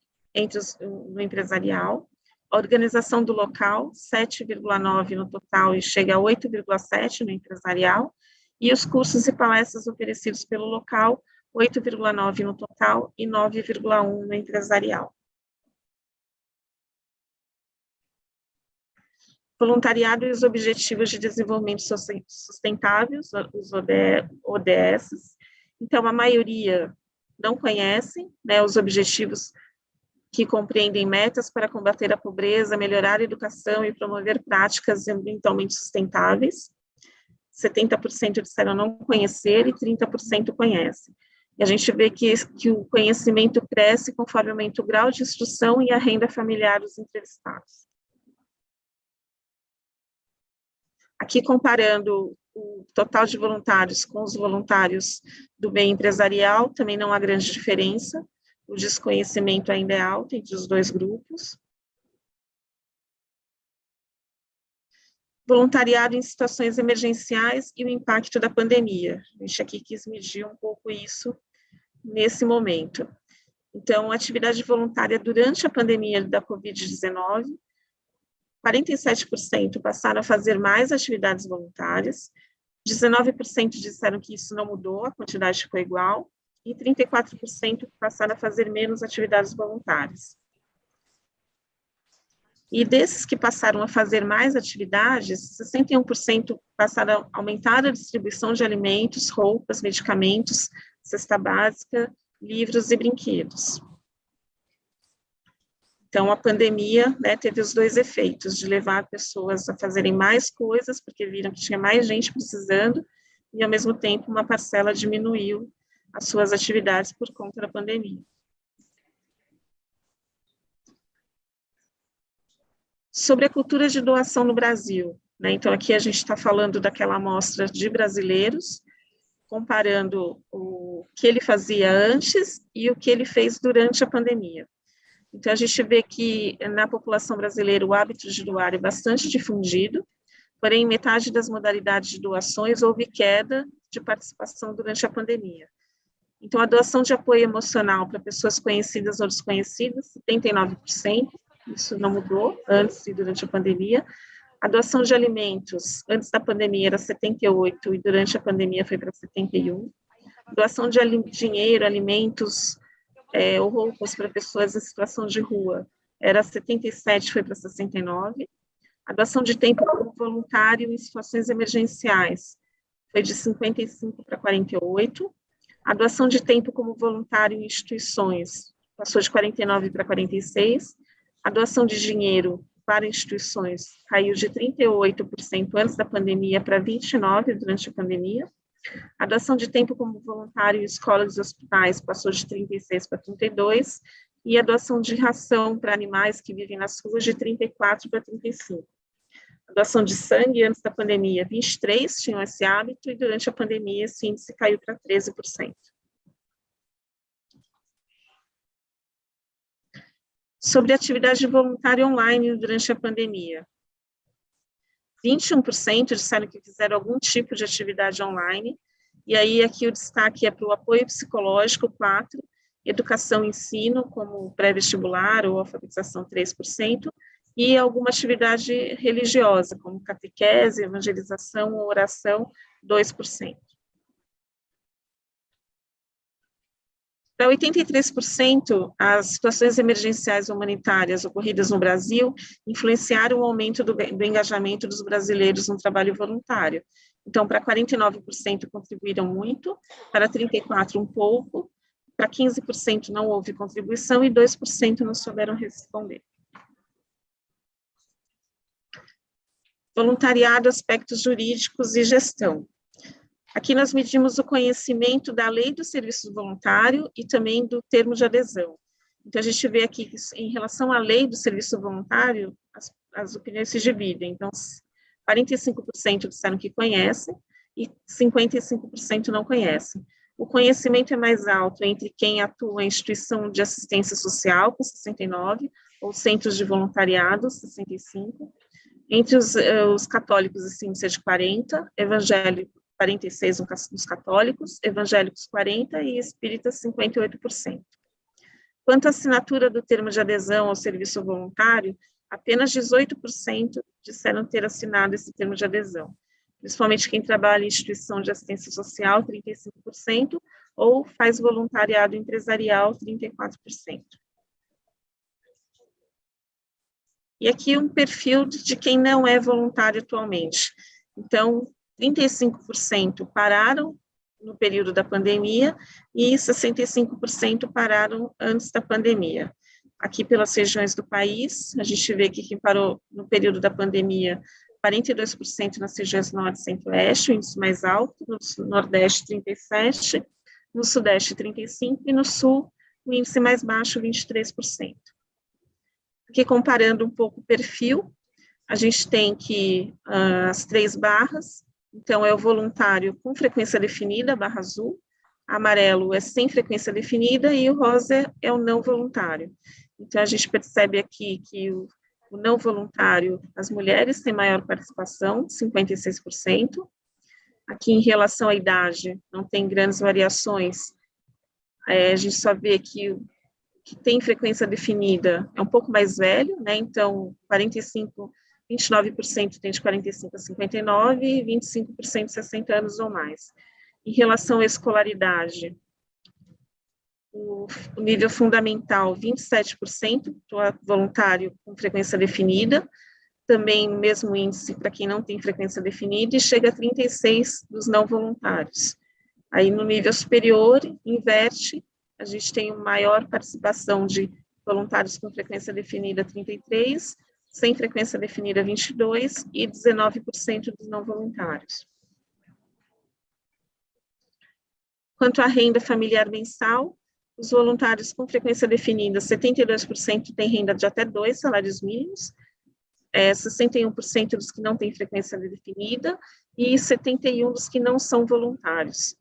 S5: no empresarial. A organização do local, 7,9 no total e chega a 8,7 no empresarial. E os cursos e palestras oferecidos pelo local, 8,9 no total e 9,1 no empresarial. Voluntariado e os Objetivos de Desenvolvimento Sustentável, os ODS. Então, a maioria não conhece, né, os objetivos que compreendem metas para combater a pobreza, melhorar a educação e promover práticas ambientalmente sustentáveis. 70% disseram não conhecer e 30% conhecem. E a gente vê que o conhecimento cresce conforme aumenta o grau de instrução e a renda familiar dos entrevistados. Aqui comparando o total de voluntários com os voluntários do meio empresarial, também não há grande diferença, o desconhecimento ainda é alto entre os dois grupos. Voluntariado em situações emergenciais e o impacto da pandemia. A gente aqui quis medir um pouco isso nesse momento. Então, atividade voluntária durante a pandemia da Covid-19, 47% passaram a fazer mais atividades voluntárias, 19% disseram que isso não mudou, a quantidade ficou igual, e 34% passaram a fazer menos atividades voluntárias. E desses que passaram a fazer mais atividades, 61% passaram a aumentar a distribuição de alimentos, roupas, medicamentos, cesta básica, livros e brinquedos. Então, a pandemia, né, teve os dois efeitos, de levar pessoas a fazerem mais coisas, porque viram que tinha mais gente precisando, e, ao mesmo tempo, uma parcela diminuiu as suas atividades por conta da pandemia. Sobre a cultura de doação no Brasil, né, então, aqui a gente está falando daquela amostra de brasileiros, comparando o que ele fazia antes e o que ele fez durante a pandemia. Então, a gente vê que na população brasileira o hábito de doar é bastante difundido, porém, em metade das modalidades de doações houve queda de participação durante a pandemia. Então, a doação de apoio emocional para pessoas conhecidas ou desconhecidas, 79%, isso não mudou antes e durante a pandemia. A doação de alimentos, antes da pandemia era 78% e durante a pandemia foi para 71%. Doação de dinheiro, alimentos, ou roupas para pessoas em situação de rua, era 77, foi para 69. A doação de tempo como voluntário em situações emergenciais foi de 55 para 48. A doação de tempo como voluntário em instituições passou de 49 para 46. A doação de dinheiro para instituições caiu de 38% antes da pandemia para 29% durante a pandemia. A doação de tempo como voluntário em escolas e hospitais passou de 36 para 32, e a doação de ração para animais que vivem nas ruas de 34 para 35. A doação de sangue antes da pandemia, 23 tinham esse hábito, e durante a pandemia esse índice caiu para 13%. Sobre atividade voluntária online durante a pandemia. 21% disseram que fizeram algum tipo de atividade online, e aí aqui o destaque é para o apoio psicológico, 4%, educação e ensino, como pré-vestibular ou alfabetização, 3%, e alguma atividade religiosa, como catequese, evangelização ou oração, 2%. Para 83%, as situações emergenciais humanitárias ocorridas no Brasil influenciaram o aumento do engajamento dos brasileiros no trabalho voluntário. Então, para 49% contribuíram muito, para 34% um pouco, para 15% não houve contribuição e 2% não souberam responder. Voluntariado, aspectos jurídicos e gestão. Aqui nós medimos o conhecimento da lei do serviço voluntário e também do termo de adesão. Então, a gente vê aqui que, em relação à lei do serviço voluntário, as opiniões se dividem. Então, 45% disseram que conhecem e 55% não conhecem. O conhecimento é mais alto entre quem atua em instituição de assistência social, com 69%, ou centros de voluntariado, 65%. Entre os católicos, assim, cerca de 40%, evangélicos, 46% nos católicos, evangélicos 40% e espíritas 58%. Quanto à assinatura do termo de adesão ao serviço voluntário, apenas 18% disseram ter assinado esse termo de adesão, principalmente quem trabalha em instituição de assistência social, 35%, ou faz voluntariado empresarial, 34%. E aqui um perfil de quem não é voluntário atualmente. Então, 35% pararam no período da pandemia e 65% pararam antes da pandemia. Aqui pelas regiões do país, a gente vê que quem parou no período da pandemia, 42% nas regiões norte e centro-oeste, o índice mais alto, no nordeste 37%, no sudeste 35% e no sul o índice mais baixo, 23%. Aqui comparando um pouco o perfil, a gente tem que as 3 barras. Então, é o voluntário com frequência definida, barra azul, amarelo é sem frequência definida e o rosa é o não voluntário. Então, a gente percebe aqui que o não voluntário, as mulheres têm maior participação, 56%. Aqui, em relação à idade, não tem grandes variações. A gente só vê que o que tem frequência definida é um pouco mais velho, né? Então, 29% tem de 45 a 59 e 25% de 60 anos ou mais. Em relação à escolaridade, o nível fundamental, 27% voluntário com frequência definida, também mesmo índice para quem não tem frequência definida, e chega a 36% dos não voluntários. Aí no nível superior, inverte, a gente tem uma maior participação de voluntários com frequência definida, 33%, sem frequência definida 22% e 19% dos não voluntários. Quanto à renda familiar mensal, os voluntários com frequência definida, 72% têm renda de até 2 salários mínimos, 61% dos que não têm frequência definida e 71% dos que não são voluntários.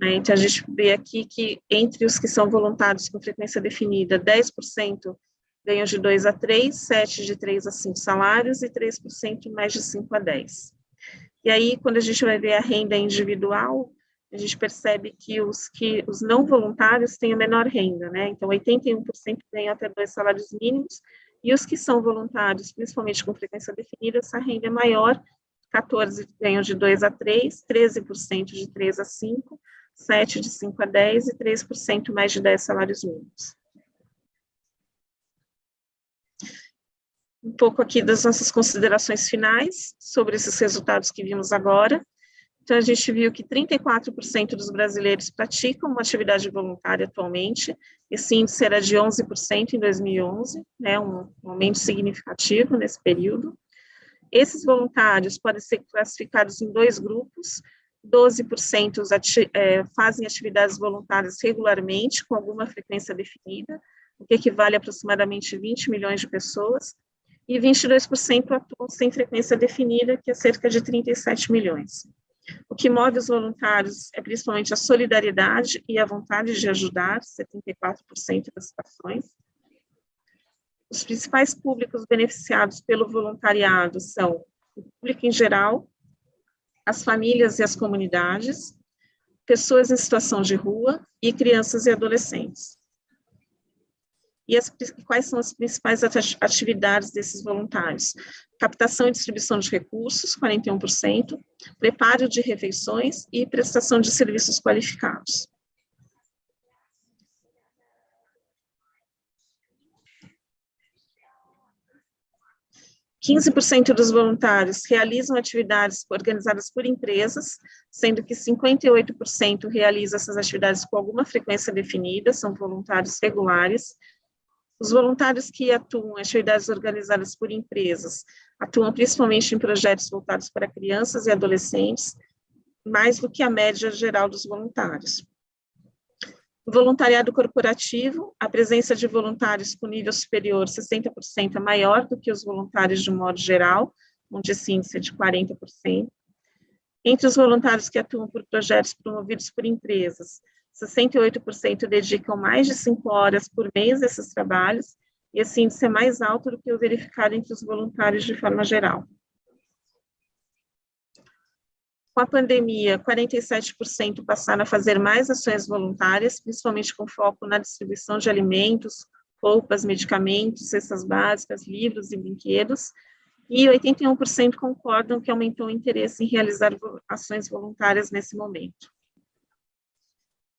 S5: Então, a gente vê aqui que entre os que são voluntários com frequência definida, 10% ganham de 2 a 3, 7 de 3 a 5 salários e 3% mais de 5 a 10. E aí, quando a gente vai ver a renda individual, a gente percebe que os não voluntários têm a menor renda, né? Então, 81% ganham até 2 salários mínimos, e os que são voluntários, principalmente com frequência definida, essa renda é maior, 14% ganham de 2 a 3, 13% de 3 a 5, 7% de 5 a 10 e 3% mais de 10 salários mínimos. Um pouco aqui das nossas considerações finais sobre esses resultados que vimos agora. Então, a gente viu que 34% dos brasileiros praticam uma atividade voluntária atualmente, esse índice era de 11% em 2011, né, um aumento significativo nesse período. Esses voluntários podem ser classificados em 2 grupos, 12% fazem atividades voluntárias regularmente, com alguma frequência definida, o que equivale a aproximadamente 20 milhões de pessoas, e 22% atuam sem frequência definida, que é cerca de 37 milhões. O que move os voluntários é principalmente a solidariedade e a vontade de ajudar, 74% das situações. Os principais públicos beneficiados pelo voluntariado são o público em geral, as famílias e as comunidades, pessoas em situação de rua e crianças e adolescentes. E quais são as principais atividades desses voluntários? Captação e distribuição de recursos, 41%, preparo de refeições e prestação de serviços qualificados. 15% dos voluntários realizam atividades organizadas por empresas, sendo que 58% realizam essas atividades com alguma frequência definida, são voluntários regulares. Os voluntários que atuam em atividades organizadas por empresas atuam principalmente em projetos voltados para crianças e adolescentes, mais do que a média geral dos voluntários. O voluntariado corporativo, a presença de voluntários com nível superior, 60%, é maior do que os voluntários de um modo geral, onde esse índice é de 40%. Entre os voluntários que atuam por projetos promovidos por empresas, 68% dedicam mais de 5 horas por mês a esses trabalhos, e esse índice é mais alto do que o verificado entre os voluntários de forma geral. Com a pandemia, 47% passaram a fazer mais ações voluntárias, principalmente com foco na distribuição de alimentos, roupas, medicamentos, cestas básicas, livros e brinquedos, e 81% concordam que aumentou o interesse em realizar ações voluntárias nesse momento.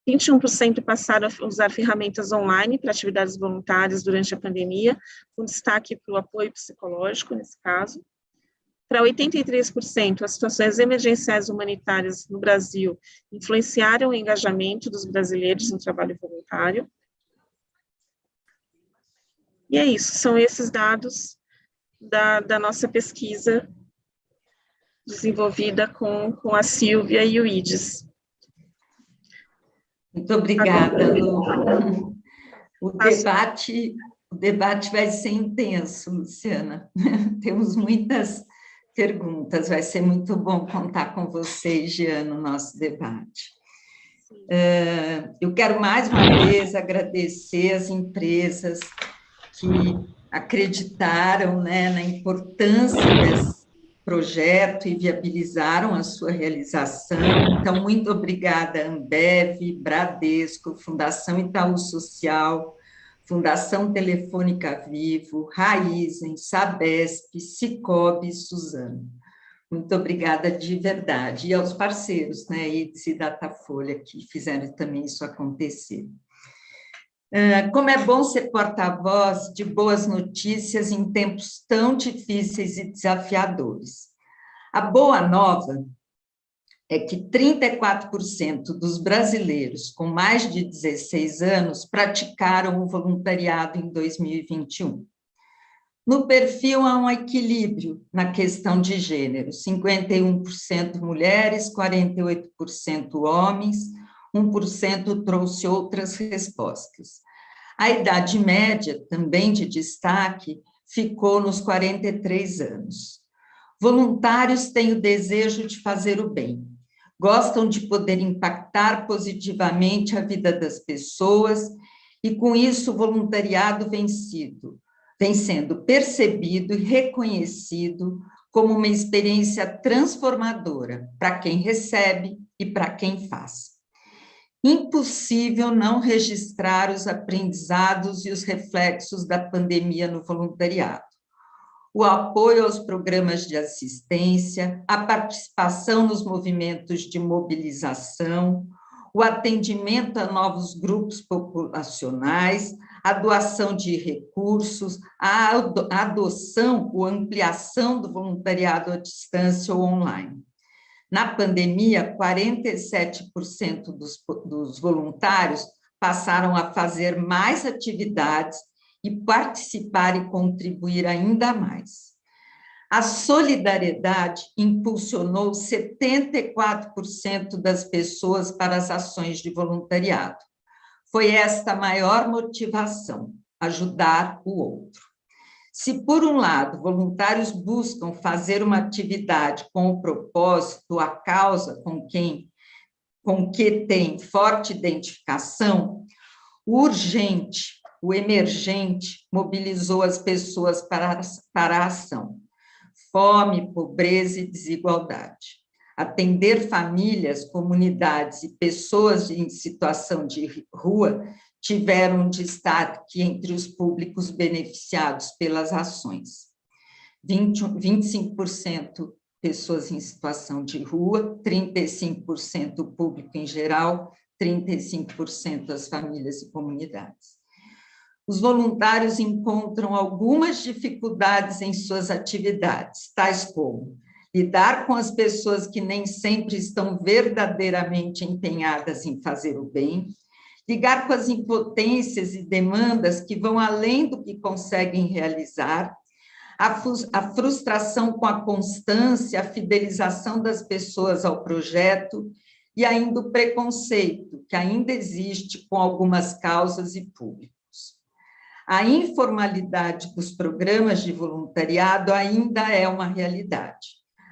S5: 21% passaram a usar ferramentas online para atividades voluntárias durante a pandemia, com destaque para o apoio psicológico, nesse caso. Para 83%, as situações emergenciais humanitárias no Brasil influenciaram o engajamento dos brasileiros no trabalho voluntário. E é isso, são esses dados da nossa pesquisa desenvolvida com a Sílvia e o IDES.
S1: Muito obrigada, Lu. O debate vai ser intenso, Luciana. Temos muitas perguntas, vai ser muito bom contar com vocês, Jean, no nosso debate. Eu quero mais uma vez agradecer as empresas que acreditaram, né, na importância desse projeto e viabilizaram a sua realização. Então, muito obrigada, Ambev, Bradesco, Fundação Itaú Social, Fundação Telefônica Vivo, Raizen, Sabesp, Cicobi e Suzano. Muito obrigada de verdade. E aos parceiros, né, IDES e Datafolha, que fizeram também isso acontecer. Como é bom ser porta-voz de boas notícias em tempos tão difíceis e desafiadores. A boa nova é que 34% dos brasileiros com mais de 16 anos praticaram o voluntariado em 2021. No perfil há um equilíbrio na questão de gênero, 51% mulheres, 48% homens, 1% trouxe outras respostas. A idade média, também de destaque, ficou nos 43 anos. Voluntários têm o desejo de fazer o bem, gostam de poder impactar positivamente a vida das pessoas e, com isso, o voluntariado vem sendo percebido e reconhecido como uma experiência transformadora para quem recebe e para quem faz. Impossível não registrar os aprendizados e os reflexos da pandemia no voluntariado. O apoio aos programas de assistência, a participação nos movimentos de mobilização, o atendimento a novos grupos populacionais, a doação de recursos, a adoção ou ampliação do voluntariado à distância ou online. Na pandemia, 47% dos voluntários passaram a fazer mais atividades e participar e contribuir ainda mais. A solidariedade impulsionou 74% das pessoas para as ações de voluntariado. Foi esta a maior motivação, ajudar o outro. Se, por um lado, voluntários buscam fazer uma atividade com o propósito, a causa com que tem forte identificação, o urgente, o emergente, mobilizou as pessoas para a ação. Fome, pobreza e desigualdade. Atender famílias, comunidades e pessoas em situação de rua tiveram destaque entre os públicos beneficiados pelas ações. 25% pessoas em situação de rua, 35% o público em geral, 35% as famílias e comunidades. Os voluntários encontram algumas dificuldades em suas atividades, tais como lidar com as pessoas que nem sempre estão verdadeiramente empenhadas em fazer o bem, lidar com as impotências e demandas que vão além do que conseguem realizar, a frustração com a constância, a fidelização das pessoas ao projeto e ainda o preconceito, que ainda existe com algumas causas e públicos. A informalidade dos programas de voluntariado ainda é uma realidade.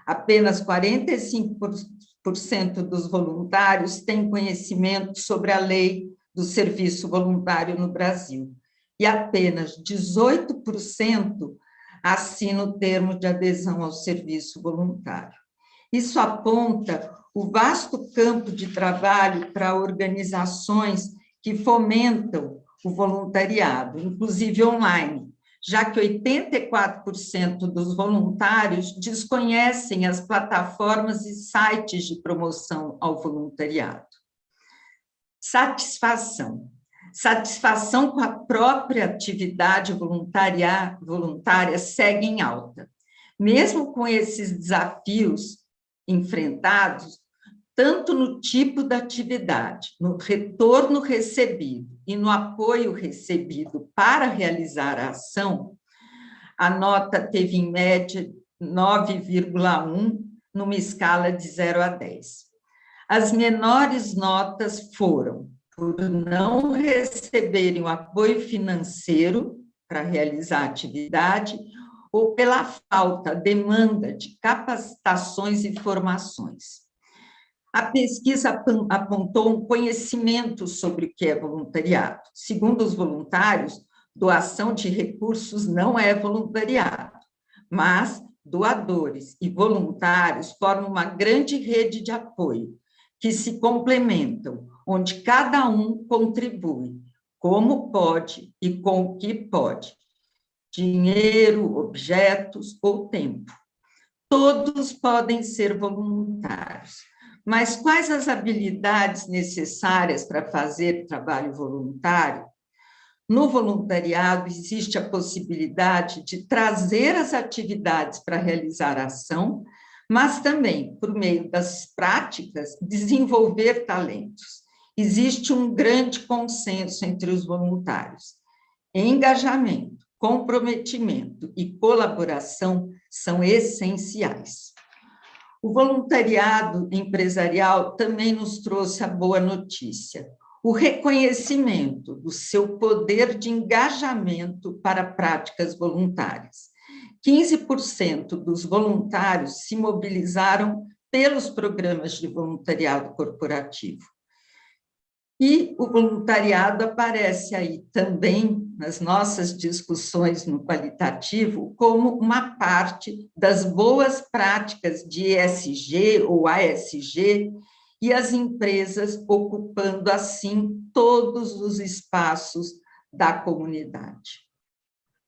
S1: Apenas 45% dos voluntários têm conhecimento sobre a lei do serviço voluntário no Brasil, e apenas 18% assinam o termo de adesão ao serviço voluntário. Isso aponta o vasto campo de trabalho para organizações que fomentam o voluntariado, inclusive online, já que 84% dos voluntários desconhecem as plataformas e sites de promoção ao voluntariado. Satisfação. Satisfação com a própria atividade voluntária segue em alta. Mesmo com esses desafios enfrentados, tanto no tipo da atividade, no retorno recebido e no apoio recebido para realizar a ação, a nota teve, em média, 9,1, numa escala de 0 a 10. As menores notas foram por não receberem o apoio financeiro para realizar a atividade ou pela falta, demanda de capacitações e formações. A pesquisa apontou um conhecimento sobre o que é voluntariado. Segundo os voluntários, doação de recursos não é voluntariado, mas doadores e voluntários formam uma grande rede de apoio, que se complementam, onde cada um contribui, como pode e com o que pode, dinheiro, objetos ou tempo. Todos podem ser voluntários, mas quais as habilidades necessárias para fazer trabalho voluntário? No voluntariado, existe a possibilidade de trazer as atividades para realizar a ação, mas também, por meio das práticas, desenvolver talentos. Existe um grande consenso entre os voluntários. Engajamento, comprometimento e colaboração são essenciais. O voluntariado empresarial também nos trouxe a boa notícia, o reconhecimento do seu poder de engajamento para práticas voluntárias. 15% dos voluntários se mobilizaram pelos programas de voluntariado corporativo. E o voluntariado aparece aí também nas nossas discussões no qualitativo como uma parte das boas práticas de ESG ou ASG e as empresas ocupando assim todos os espaços da comunidade.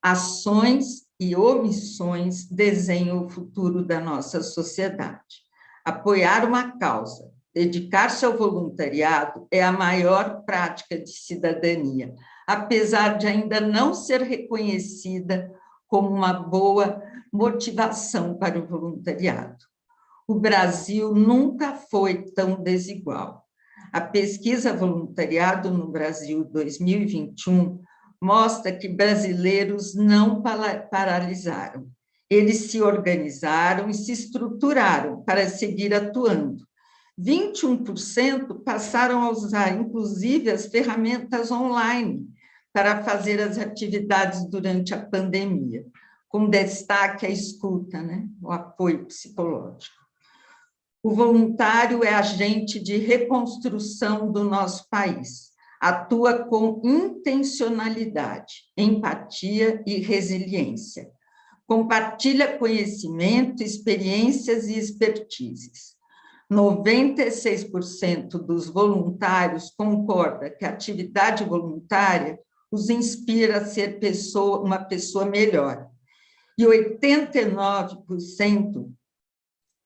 S1: Ações e omissões desenham o futuro da nossa sociedade. Apoiar uma causa, dedicar-se ao voluntariado é a maior prática de cidadania, apesar de ainda não ser reconhecida como uma boa motivação para o voluntariado. O Brasil nunca foi tão desigual. A pesquisa Voluntariado no Brasil 2021 mostra que brasileiros não paralisaram. Eles se organizaram e se estruturaram para seguir atuando. 21% passaram a usar, inclusive, as ferramentas online para fazer as atividades durante a pandemia, com destaque à escuta, né? O apoio psicológico. O voluntário é agente de reconstrução do nosso país, atua com intencionalidade, empatia e resiliência, compartilha conhecimento, experiências e expertises. 96% dos voluntários concorda que a atividade voluntária os inspira a ser uma pessoa melhor. E 89%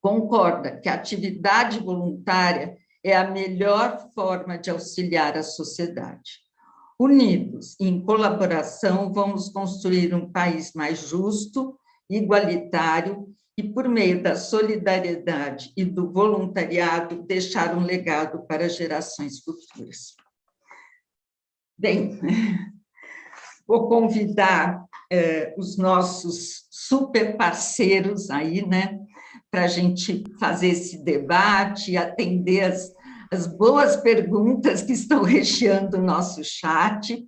S1: concorda que a atividade voluntária é a melhor forma de auxiliar a sociedade. Unidos, em colaboração, vamos construir um país mais justo, igualitário e, por meio da solidariedade e do voluntariado, deixar um legado para gerações futuras. Bem, vou convidar os nossos super parceiros aí, né, para a gente fazer esse debate, atender as boas perguntas que estão recheando o nosso chat.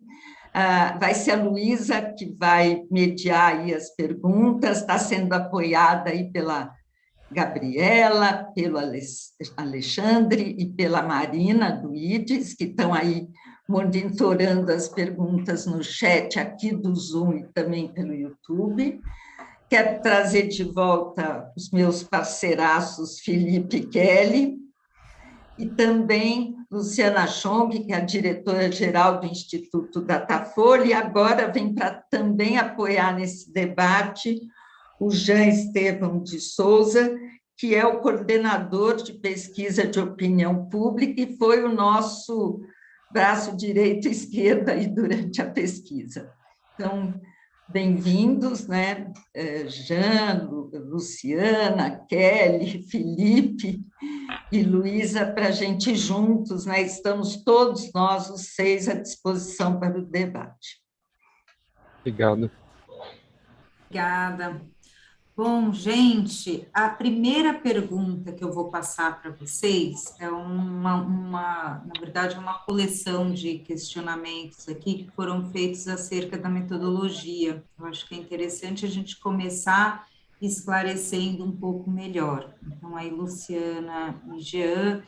S1: Vai ser a Luísa que vai mediar aí as perguntas, está sendo apoiada aí pela Gabriela, pelo Alexandre e pela Marina do IDES, que estão aí monitorando as perguntas no chat aqui do Zoom e também pelo YouTube. Quero trazer de volta os meus parceiraços Felipe e Kelly, e também Luciana Chong, que é a diretora-geral do Instituto Datafolha, e agora vem para também apoiar nesse debate o Jean Estevão de Souza, que é o coordenador de pesquisa de opinião pública e foi o nosso braço direito e esquerdo aí durante a pesquisa. Então, bem-vindos, né? Jean, Luciana, Kelly, Felipe e Luísa, para a gente juntos, né? Estamos todos nós, os 6, à disposição para o debate.
S6: Obrigado.
S4: Obrigada. Bom, gente, a primeira pergunta que eu vou passar para vocês é na verdade, uma coleção de questionamentos aqui que foram feitos acerca da metodologia. Eu acho que é interessante a gente começar esclarecendo um pouco melhor. Então, aí, Luciana e Jean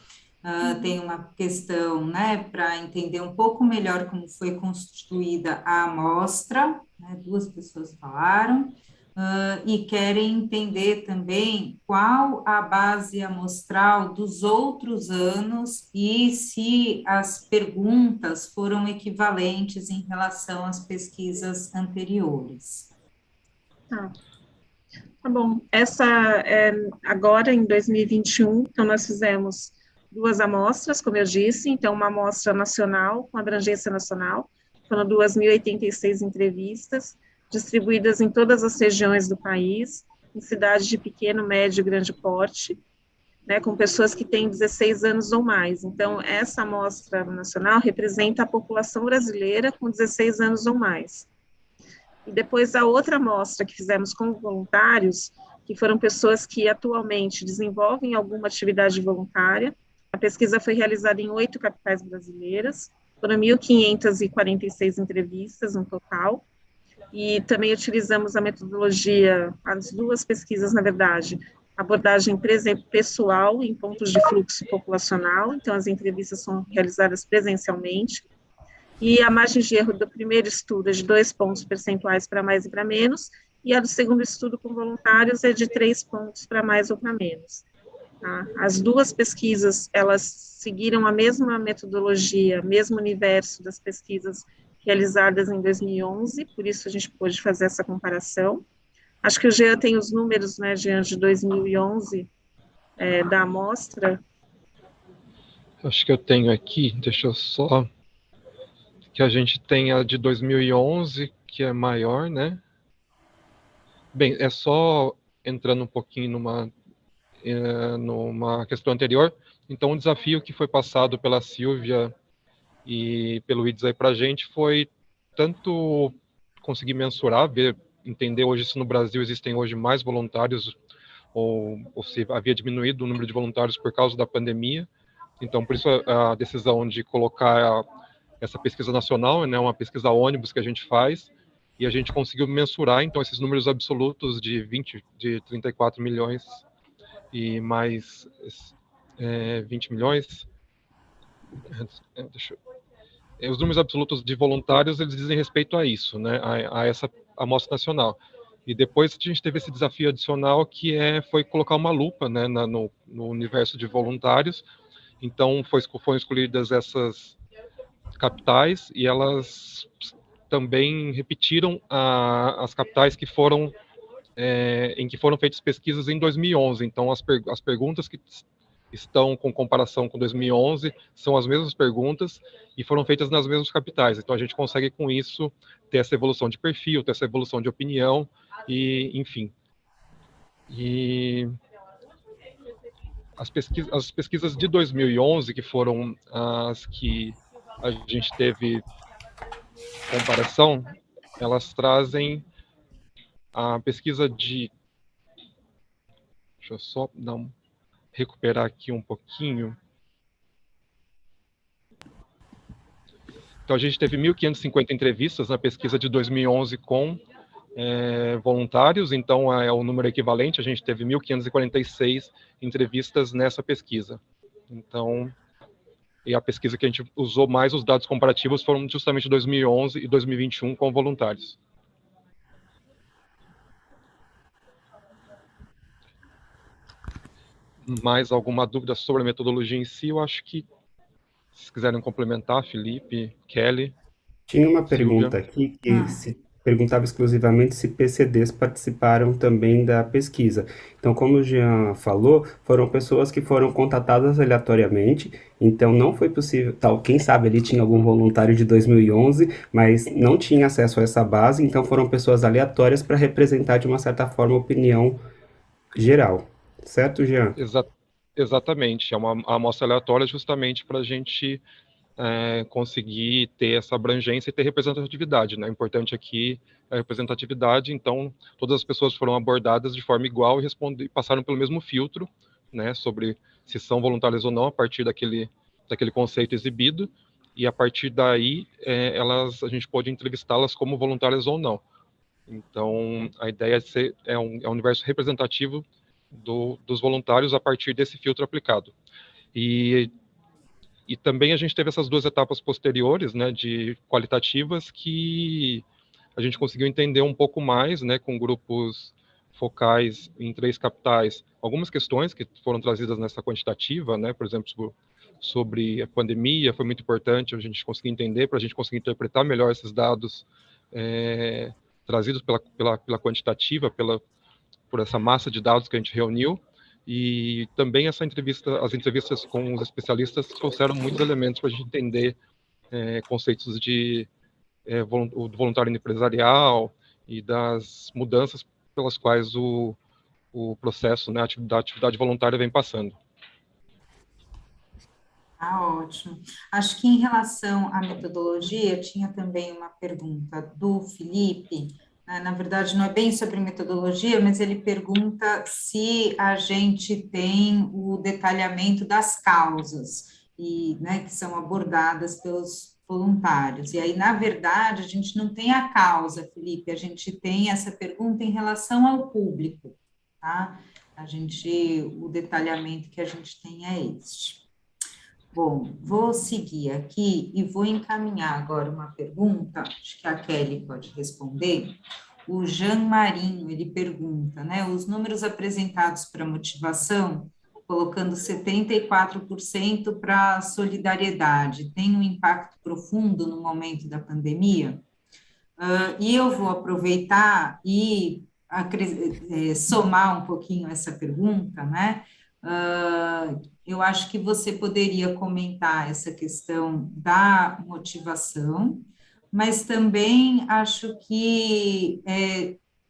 S4: tem uma questão, né, para entender um pouco melhor como foi constituída a amostra, né, 2 pessoas falaram, e querem entender também qual a base amostral dos outros anos e se as perguntas foram equivalentes em relação às pesquisas anteriores.
S5: Tá bom. Agora, em 2021, então, nós fizemos 2 amostras, como eu disse, então, uma amostra nacional, com abrangência nacional, foram 2.086 entrevistas, distribuídas em todas as regiões do país, em cidades de pequeno, médio e grande porte, né, com pessoas que têm 16 anos ou mais. Então, essa amostra nacional representa a população brasileira com 16 anos ou mais. E depois a outra amostra que fizemos com voluntários, que foram pessoas que atualmente desenvolvem alguma atividade voluntária. A pesquisa foi realizada em 8 capitais brasileiras, foram 1.546 entrevistas no total, e também utilizamos a metodologia, as 2 pesquisas, na verdade, abordagem pessoal em pontos de fluxo populacional, então as entrevistas são realizadas presencialmente, e a margem de erro do primeiro estudo é de 2 pontos percentuais para mais e para menos, e a do segundo estudo com voluntários é de 3 pontos para mais ou para menos. Tá? As 2 pesquisas, elas seguiram a mesma metodologia, mesmo universo das pesquisas realizadas em 2011, por isso a gente pôde fazer essa comparação. Acho que o Jean tem os números, né, Jean, de 2011, da amostra.
S6: Acho que eu tenho aqui, deixa eu só... Que a gente tem a de 2011, que é maior, né? Bem, é só entrando um pouquinho numa questão anterior. Então, o desafio que foi passado pela Silvia e pelo IDES aí para a gente foi tanto conseguir mensurar, entender hoje se no Brasil existem hoje mais voluntários ou se havia diminuído o número de voluntários por causa da pandemia. Então, por isso a decisão de colocar essa pesquisa nacional, né, uma pesquisa ônibus que a gente faz, e a gente conseguiu mensurar, então, esses números absolutos de 34 milhões e mais 20 milhões. Os números absolutos de voluntários, eles dizem respeito a isso, né, a essa amostra nacional. E depois a gente teve esse desafio adicional foi colocar uma lupa, né, no universo de voluntários. Então foram escolhidas essas capitais e elas também repetiram as capitais que foram em que foram feitas pesquisas em 2011. Então as perguntas que estão com comparação com 2011 são as mesmas perguntas e foram feitas nas mesmas capitais. Então a gente consegue com isso ter essa evolução de perfil, ter essa evolução de opinião e, enfim. E as pesquisas de 2011, que foram as que a gente teve comparação, elas trazem a pesquisa de... Deixa eu só recuperar aqui um pouquinho. Então, a gente teve 1.550 entrevistas na pesquisa de 2011 com voluntários, então é o número equivalente, a gente teve 1.546 entrevistas nessa pesquisa. Então, e a pesquisa que a gente usou mais, os dados comparativos, foram justamente 2011 e 2021 com voluntários. Mais alguma dúvida sobre a metodologia em si? Eu acho que, se quiserem complementar, Felipe, Kelly...
S3: Tinha uma pergunta aqui que se perguntava exclusivamente se PCDs participaram também da pesquisa. Então, como o Jean falou, foram pessoas que foram contatadas aleatoriamente, então não foi possível, quem sabe ali tinha algum voluntário de 2011, mas não tinha acesso a essa base, então foram pessoas aleatórias para representar de uma certa forma a opinião geral. Certo, Jean?
S6: Exatamente, é uma amostra aleatória justamente para a gente conseguir ter essa abrangência e ter representatividade, né? O importante aqui é a representatividade, então todas as pessoas foram abordadas de forma igual e passaram pelo mesmo filtro, né, sobre se são voluntárias ou não, a partir daquele conceito exibido, e a partir daí a gente pode entrevistá-las como voluntárias ou não. Então, a ideia é um universo representativo dos voluntários a partir desse filtro aplicado. E também a gente teve essas duas etapas posteriores, né, de qualitativas, que a gente conseguiu entender um pouco mais, né, com grupos focais em 3 capitais, algumas questões que foram trazidas nessa quantitativa, né, por exemplo, sobre a pandemia, foi muito importante a gente conseguir entender, para a gente conseguir interpretar melhor esses dados trazidos pela quantitativa, por essa massa de dados que a gente reuniu. E também as entrevistas com os especialistas trouxeram muitos elementos para a gente entender conceitos do voluntário empresarial e das mudanças pelas quais o processo, né, da atividade voluntária vem passando.
S4: Ótimo. Acho que em relação à metodologia, tinha também uma pergunta do Felipe. Na verdade, não é bem sobre metodologia, mas ele pergunta se a gente tem o detalhamento das causas, né, que são abordadas pelos voluntários. E aí, na verdade, a gente não tem a causa, Felipe, a gente tem essa pergunta em relação ao público, tá? O detalhamento que a gente tem é este. Bom, vou seguir aqui e vou encaminhar agora uma pergunta, acho que a Kelly pode responder. O Jean Marinho, ele pergunta, né, os números apresentados para motivação, colocando 74% para solidariedade, tem um impacto profundo no momento da pandemia? E eu vou aproveitar e somar um pouquinho essa pergunta, né? Eu acho que você poderia comentar essa questão da motivação, mas também acho que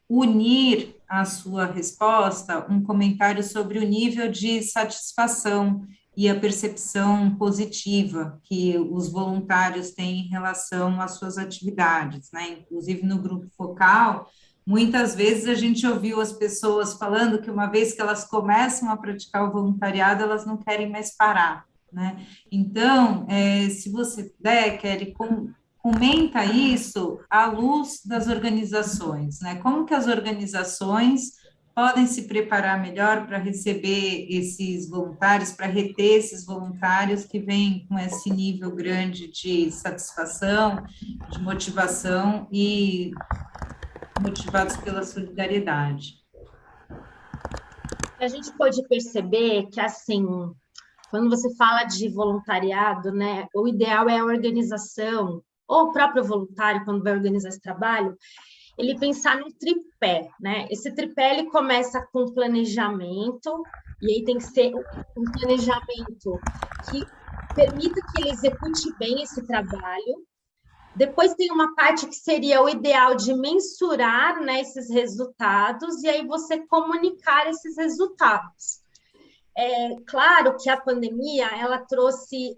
S4: unir à sua resposta um comentário sobre o nível de satisfação e a percepção positiva que os voluntários têm em relação às suas atividades, né? Inclusive no grupo focal, muitas vezes a gente ouviu as pessoas falando que uma vez que elas começam a praticar o voluntariado, elas não querem mais parar, né? Então, se você puder, Kelly, comenta isso à luz das organizações, né? Como que as organizações podem se preparar melhor para receber esses voluntários, para reter esses voluntários que vêm com esse nível grande de satisfação, de motivação e motivados pela solidariedade.
S2: A gente pode perceber que, assim, quando você fala de voluntariado, né, o ideal é a organização, ou o próprio voluntário, quando vai organizar esse trabalho, ele pensar num tripé, né? Esse tripé, ele começa com planejamento, e aí tem que ser um planejamento que permita que ele execute bem esse trabalho. Depois tem uma parte que seria o ideal de mensurar, né, esses resultados, e aí você comunicar esses resultados. É claro que a pandemia, ela trouxe,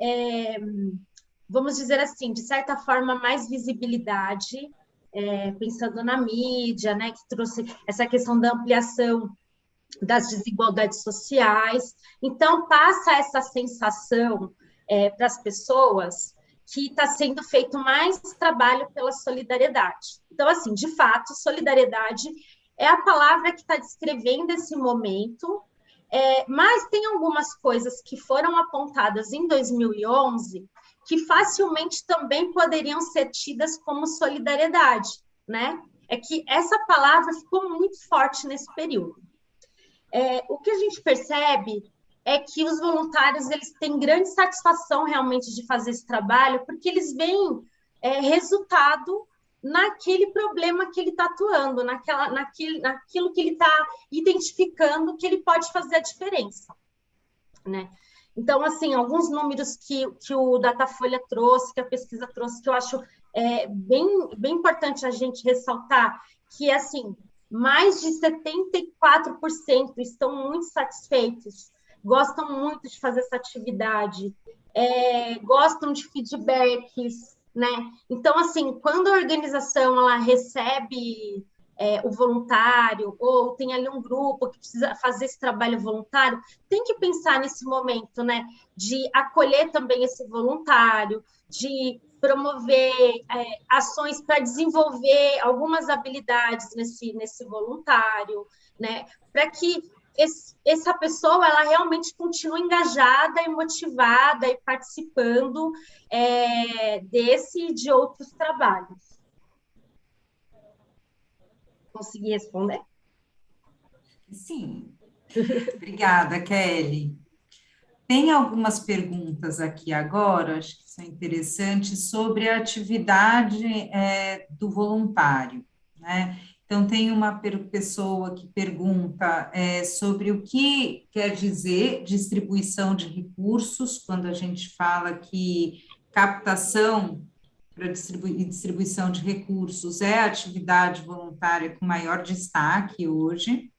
S2: vamos dizer assim, de certa forma, mais visibilidade, pensando na mídia, né, que trouxe essa questão da ampliação das desigualdades sociais. Então, passa essa sensação para as pessoas que está sendo feito mais trabalho pela solidariedade. Então, assim, de fato, solidariedade é a palavra que está descrevendo esse momento, mas tem algumas coisas que foram apontadas em 2011 que facilmente também poderiam ser tidas como solidariedade, né? É que essa palavra ficou muito forte nesse período. O que a gente percebe é que os voluntários eles têm grande satisfação realmente de fazer esse trabalho, porque eles veem resultado naquele problema que ele está atuando, naquilo que ele está identificando que ele pode fazer a diferença, né? Então, assim, alguns números que o Datafolha trouxe, que a pesquisa trouxe, que eu acho bem importante a gente ressaltar, que, assim, mais de 74% estão muito satisfeitos, gostam muito de fazer essa atividade, gostam de feedbacks, né? Então, assim, quando a organização ela recebe o voluntário, ou tem ali um grupo que precisa fazer esse trabalho voluntário, tem que pensar nesse momento, né? De acolher também esse voluntário, de promover ações para desenvolver algumas habilidades nesse voluntário, né? Para que essa pessoa ela realmente continue engajada e motivada e participando desse e de outros trabalhos. Consegui responder?
S4: Sim. Obrigada, Kelly. Tem algumas perguntas aqui agora, acho que são interessantes, sobre a atividade do voluntário, né? Então, tem uma pessoa que pergunta sobre o que quer dizer distribuição de recursos, quando a gente fala que captação para distribuição de recursos é a atividade voluntária com maior destaque hoje.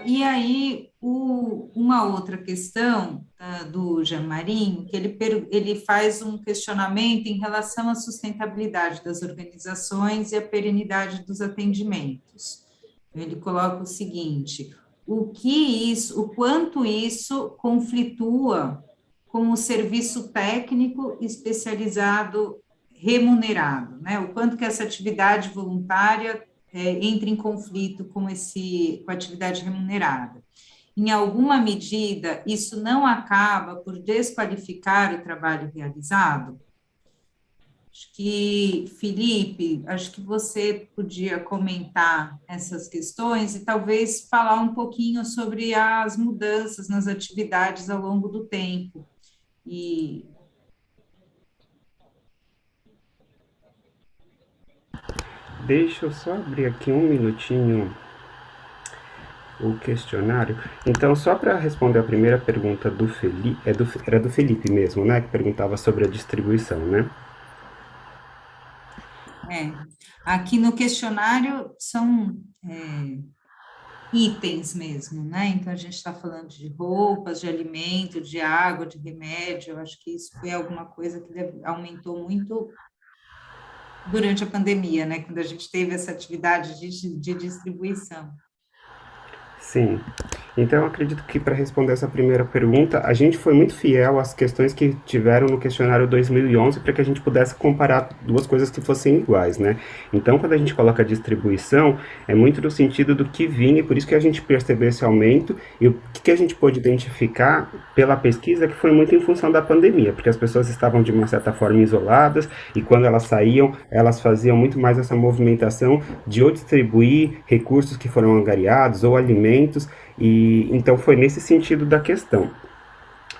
S4: E aí, uma outra questão do Jean Marinho, que ele faz um questionamento em relação à sustentabilidade das organizações e a perenidade dos atendimentos. Ele coloca o seguinte: o quanto isso conflitua com o serviço técnico especializado remunerado, né? O quanto que essa atividade voluntária entra em conflito com a atividade remunerada. Em alguma medida, isso não acaba por desqualificar o trabalho realizado? Acho que, Felipe, acho que você podia comentar essas questões e talvez falar um pouquinho sobre as mudanças nas atividades ao longo do tempo.
S3: Deixa eu só abrir aqui um minutinho o questionário. Então, só para responder a primeira pergunta do Felipe, era do Felipe mesmo, né? Que perguntava sobre a distribuição, né?
S4: Aqui no questionário são itens mesmo, né? Então, a gente está falando de roupas, de alimento, de água, de remédio. Eu acho que isso foi alguma coisa que aumentou muito durante a pandemia, né? Quando a gente teve essa atividade de distribuição.
S3: Sim. Então, eu acredito que para responder essa primeira pergunta, a gente foi muito fiel às questões que tiveram no questionário 2011 para que a gente pudesse comparar duas coisas que fossem iguais, né? Então, quando a gente coloca a distribuição, é muito no sentido do que vinha, e por isso que a gente percebeu esse aumento, e o que a gente pôde identificar pela pesquisa que foi muito em função da pandemia, porque as pessoas estavam de uma certa forma isoladas, e quando elas saíam, elas faziam muito mais essa movimentação de ou distribuir recursos que foram angariados, ou alimentos, e então foi nesse sentido da questão.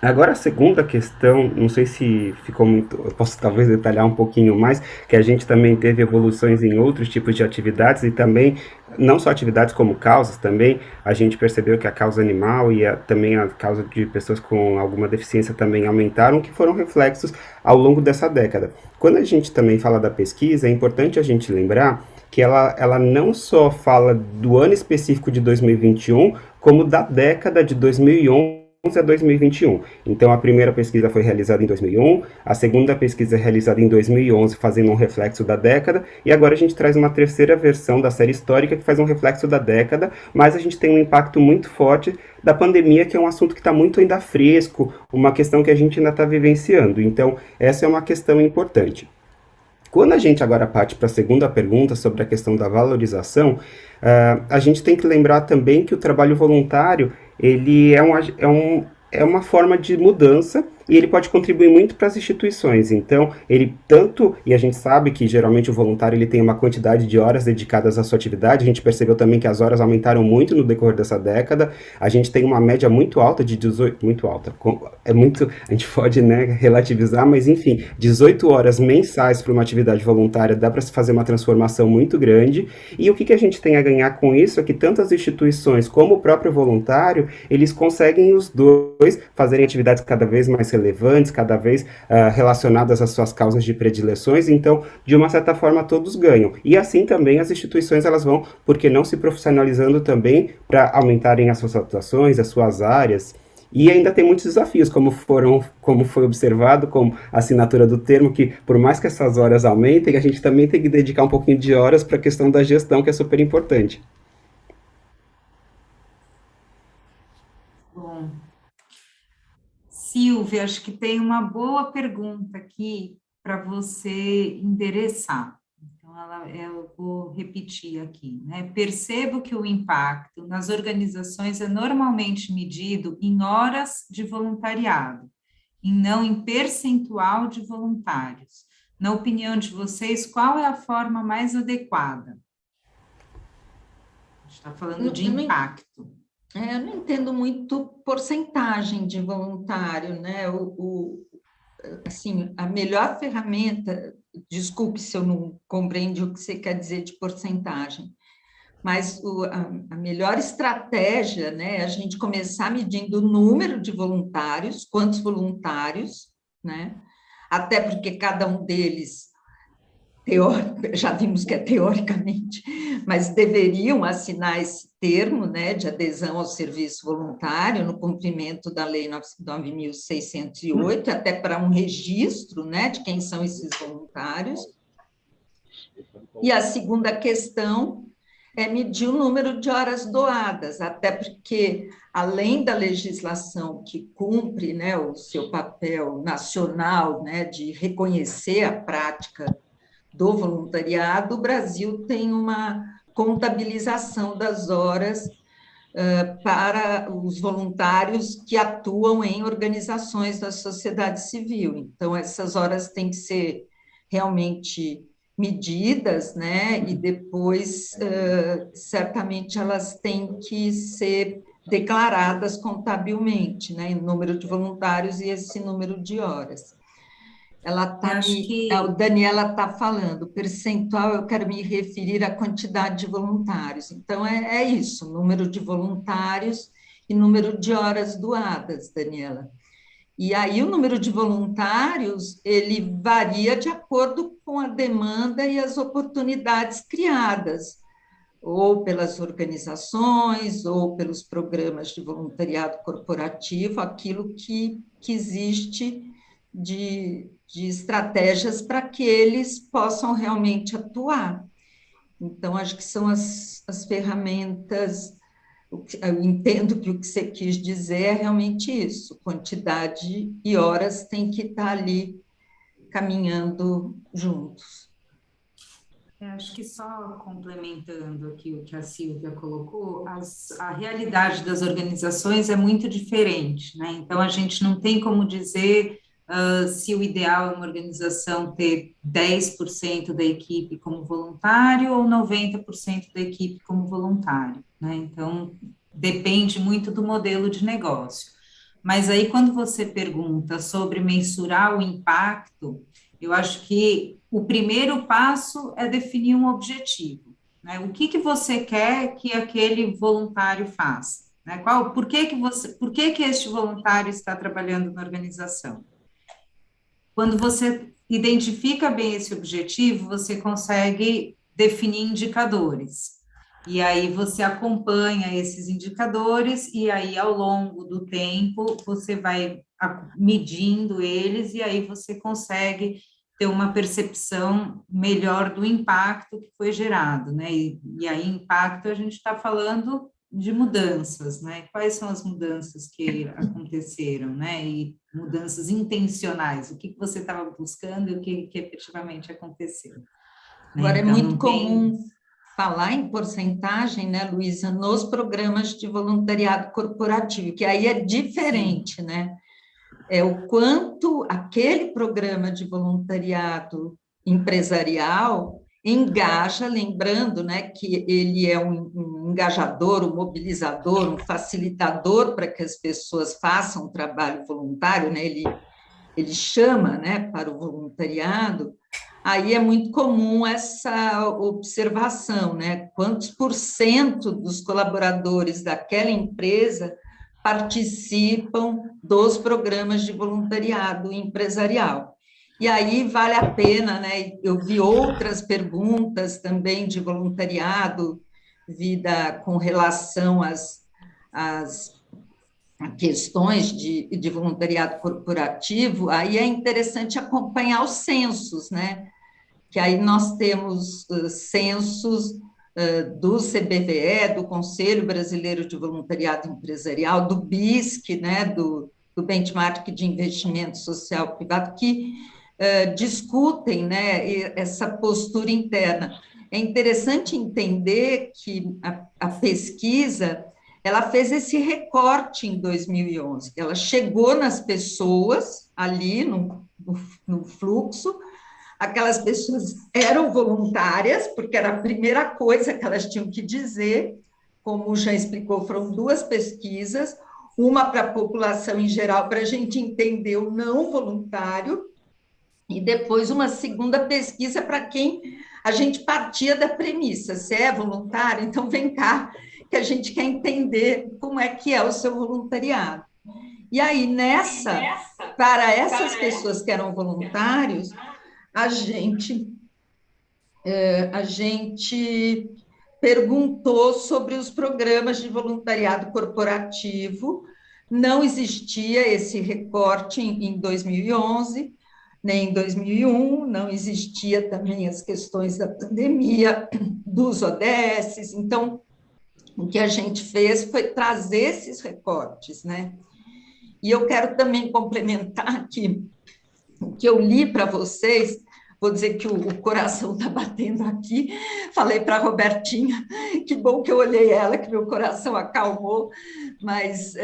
S3: Agora, a segunda questão, não sei se ficou muito, eu posso talvez detalhar um pouquinho mais, que a gente também teve evoluções em outros tipos de atividades e também, não só atividades como causas, também a gente percebeu que a causa animal e também a causa de pessoas com alguma deficiência também aumentaram, que foram reflexos ao longo dessa década. Quando a gente também fala da pesquisa, é importante a gente lembrar que ela não só fala do ano específico de 2021, como da década de 2011 a 2021. Então, a primeira pesquisa foi realizada em 2001, a segunda pesquisa é realizada em 2011, fazendo um reflexo da década, e agora a gente traz uma terceira versão da série histórica que faz um reflexo da década, mas a gente tem um impacto muito forte da pandemia, que é um assunto que está muito ainda fresco, uma questão que a gente ainda está vivenciando. Então, essa é uma questão importante. Quando a gente agora parte para a segunda pergunta sobre a questão da valorização, a gente tem que lembrar também que o trabalho voluntário ele é uma forma de mudança e ele pode contribuir muito para as instituições. Então, ele tanto, e a gente sabe que geralmente o voluntário ele tem uma quantidade de horas dedicadas à sua atividade, a gente percebeu também que as horas aumentaram muito no decorrer dessa década, a gente tem uma média muito alta de 18, muito alta, é muito, a gente pode, né, relativizar, mas enfim, 18 horas mensais para uma atividade voluntária dá para se fazer uma transformação muito grande, e o que a gente tem a ganhar com isso é que tanto as instituições como o próprio voluntário, eles conseguem os dois fazerem atividades cada vez mais relevantes, cada vez relacionadas às suas causas de predileções, então, de uma certa forma, todos ganham. E assim também as instituições, elas vão, porque não se profissionalizando também para aumentarem as suas atuações, as suas áreas, e ainda tem muitos desafios, como foi observado com a assinatura do termo, que por mais que essas horas aumentem, a gente também tem que dedicar um pouquinho de horas para a questão da gestão, que é super importante.
S4: Bom, Silvia, acho que tem uma boa pergunta aqui para você endereçar. Então, eu vou repetir aqui, né? Percebo que o impacto nas organizações é normalmente medido em horas de voluntariado, e não em percentual de voluntários. Na opinião de vocês, qual é a forma mais adequada? A gente está falando de impacto.
S1: Eu não entendo muito porcentagem de voluntário, né? Assim, a melhor ferramenta, desculpe se eu não compreendi o que você quer dizer de porcentagem, mas a melhor estratégia, né, é a gente começar medindo o número de voluntários, quantos voluntários, né? Até porque cada um deles já vimos que é teoricamente, mas deveriam assinar esse termo, né, de adesão ao serviço voluntário, no cumprimento da Lei 9.608, até para um registro, né, de quem são esses voluntários. E a segunda questão é medir o número de horas doadas, até porque, além da legislação que cumpre, né, o seu papel nacional, né, de reconhecer a prática do voluntariado, o Brasil tem uma contabilização das horas para os voluntários que atuam em organizações da sociedade civil. Então, essas horas têm que ser realmente medidas, né? E depois, certamente, elas têm que ser declaradas contabilmente, né? Em número de voluntários e esse número de horas. A Daniela está falando, percentual, eu quero me referir à quantidade de voluntários. Então, é isso, número de voluntários e número de horas doadas, Daniela. E aí, o número de voluntários, ele varia de acordo com a demanda e as oportunidades criadas, ou pelas organizações, ou pelos programas de voluntariado corporativo, aquilo que existe de estratégias para que eles possam realmente atuar. Então, acho que são as ferramentas, eu entendo que o que você quis dizer é realmente isso, quantidade e horas têm que estar ali caminhando juntos.
S4: Acho que só complementando aqui o que a Silvia colocou, a realidade das organizações é muito diferente, né? Então, a gente não tem como dizer se o ideal é uma organização ter 10% da equipe como voluntário ou 90% da equipe como voluntário, né? Então, depende muito do modelo de negócio. Mas aí, quando você pergunta sobre mensurar o impacto, eu acho que o primeiro passo é definir um objetivo, né? O que você quer que aquele voluntário faça, né? Por que que este voluntário está trabalhando na organização? Quando você identifica bem esse objetivo, você consegue definir indicadores. E aí você acompanha esses indicadores, e aí ao longo do tempo você vai medindo eles, e aí você consegue ter uma percepção melhor do impacto que foi gerado, né? E aí, impacto, a gente está falando de mudanças, né? Quais são as mudanças que aconteceram, né? E mudanças intencionais, o que você estava buscando e o que efetivamente aconteceu.
S1: Agora,
S4: Então,
S1: é muito comum falar em porcentagem, né, Luísa, nos programas de voluntariado corporativo, que aí é diferente, né? É o quanto aquele programa de voluntariado empresarial engaja, lembrando, né, que ele é um engajador, um mobilizador, um facilitador para que as pessoas façam trabalho voluntário, né, ele chama, né, para o voluntariado. Aí é muito comum essa observação, né? Quantos por cento dos colaboradores daquela empresa participam dos programas de voluntariado empresarial. E aí vale a pena, né? Eu vi outras perguntas também de voluntariado, vida com relação às questões de voluntariado corporativo, aí é interessante acompanhar os censos, né? Que aí nós temos censos do CBVE, do Conselho Brasileiro de Voluntariado Empresarial, do BISC, né, do Benchmark de Investimento Social Privado, que discutem, né, essa postura interna. É interessante entender que a pesquisa ela fez esse recorte em 2011, ela chegou nas pessoas ali no fluxo. Aquelas pessoas eram voluntárias, porque era a primeira coisa que elas tinham que dizer, como já explicou, foram duas pesquisas, uma para a população em geral, para a gente entender o não voluntário, e depois uma segunda pesquisa para quem a gente partia da premissa, se é voluntário, então vem cá, que a gente quer entender como é que é o seu voluntariado. E aí, para essas pessoas que eram voluntários, a gente perguntou sobre os programas de voluntariado corporativo, não existia esse recorte em 2011, nem em 2001, não existia também as questões da pandemia, dos ODS, então, o que a gente fez foi trazer esses recortes, né? E eu quero também complementar aqui o que eu li para vocês, vou dizer que o coração está batendo aqui, falei para a Robertinha, que bom que eu olhei ela, que meu coração acalmou, mas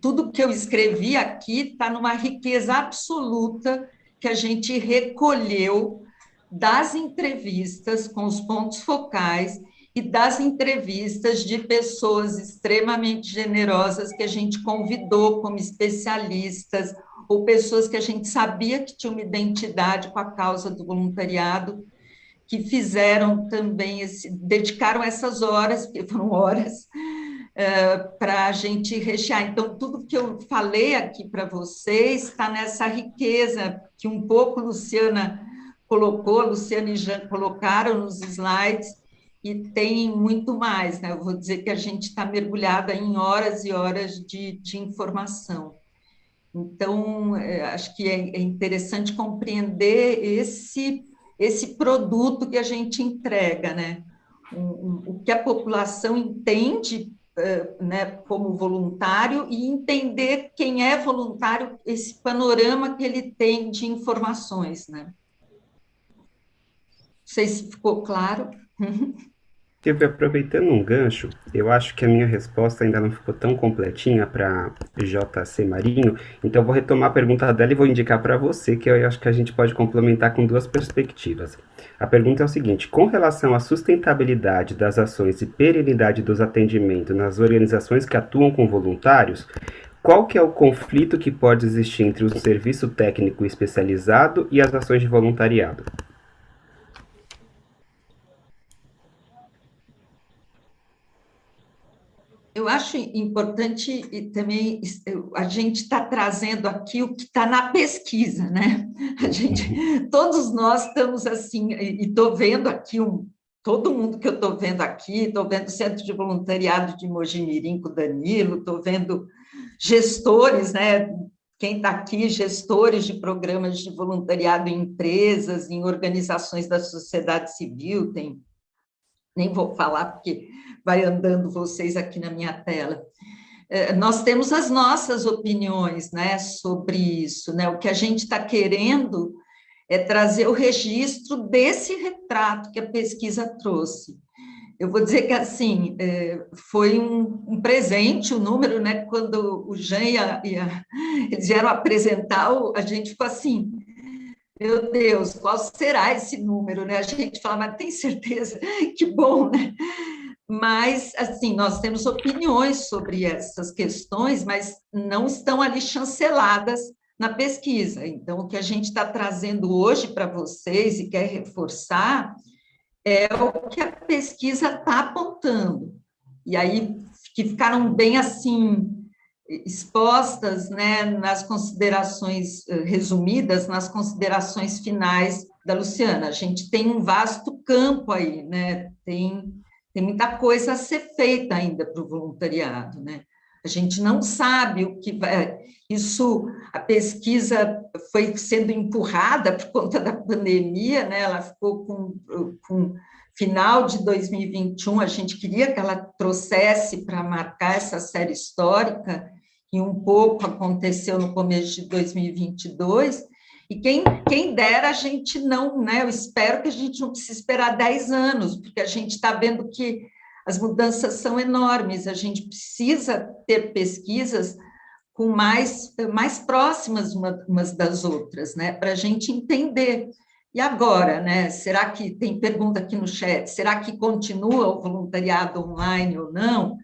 S1: tudo que eu escrevi aqui está numa riqueza absoluta que a gente recolheu das entrevistas com os pontos focais e das entrevistas de pessoas extremamente generosas que a gente convidou como especialistas, ou pessoas que a gente sabia que tinham uma identidade com a causa do voluntariado, que fizeram também, dedicaram essas horas, porque foram horas, para a gente rechear. Então, tudo que eu falei aqui para vocês está nessa riqueza que um pouco Luciana e Jean colocaram nos slides, e tem muito mais, né? Eu vou dizer que a gente está mergulhada em horas e horas de informação. Então, acho que é interessante compreender esse produto que a gente entrega, né? o que a população entende, né, como voluntário, e entender quem é voluntário, esse panorama que ele tem de informações, né? Não sei se ficou claro.
S3: Silvia, aproveitando um gancho, eu acho que a minha resposta ainda não ficou tão completinha para JC Marinho, então eu vou retomar a pergunta dela e vou indicar para você, que eu acho que a gente pode complementar com duas perspectivas. A pergunta é o seguinte: com relação à sustentabilidade das ações e perenidade dos atendimentos nas organizações que atuam com voluntários, qual que é o conflito que pode existir entre o serviço técnico especializado e as ações de voluntariado?
S1: Eu acho importante e também a gente está trazendo aqui o que está na pesquisa, né? Todos nós estamos assim, e estou vendo aqui todo mundo que eu estou vendo aqui, estou vendo o Centro de Voluntariado de Mojimirim com o Danilo, estou vendo gestores, né? Quem está aqui, gestores de programas de voluntariado em empresas, em organizações da sociedade civil, nem vou falar porque vai andando vocês aqui na minha tela. Nós temos as nossas opiniões, né, sobre isso, né? O que a gente está querendo é trazer o registro desse retrato que a pesquisa trouxe. Eu vou dizer que, assim, foi um presente o número, né? Quando o Jean eles vieram apresentar, a gente ficou assim: meu Deus, qual será esse número, né? A gente fala, mas tem certeza? Que bom, né? Mas, assim, nós temos opiniões sobre essas questões, mas não estão ali chanceladas na pesquisa. Então, o que a gente está trazendo hoje para vocês e quer reforçar é o que a pesquisa está apontando. E aí, que ficaram bem, assim, expostas, né, nas considerações resumidas, nas considerações finais da Luciana. A gente tem um vasto campo aí, né? Tem muita coisa a ser feita ainda para o voluntariado, né? A gente não sabe o que vai... Isso, a pesquisa foi sendo empurrada por conta da pandemia, né? Ela ficou com final de 2021, a gente queria que ela trouxesse para marcar essa série histórica, e um pouco aconteceu no começo de 2022, e quem dera a gente não, né? Eu espero que a gente não precise esperar 10 anos, porque a gente está vendo que as mudanças são enormes, a gente precisa ter pesquisas com mais próximas umas das outras, né? Para a gente entender. E agora, né? Será que tem pergunta aqui no chat? Será que continua o voluntariado online ou não?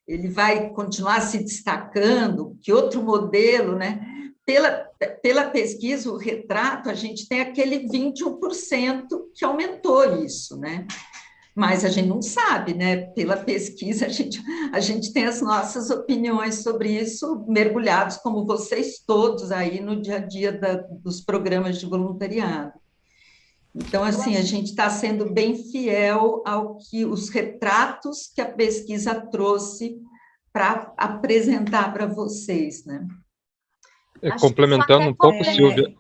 S1: Ele vai continuar se destacando? Que outro modelo, né? Pela pesquisa, o retrato, a gente tem aquele 21% que aumentou isso, né? Mas a gente não sabe, né? Pela pesquisa, a gente tem as nossas opiniões sobre isso, mergulhados, como vocês todos, aí no dia a dia dos programas de voluntariado. Então, assim, a gente está sendo bem fiel ao que os retratos que a pesquisa trouxe para apresentar para vocês, né?
S6: Complementando um pouco, Silvia.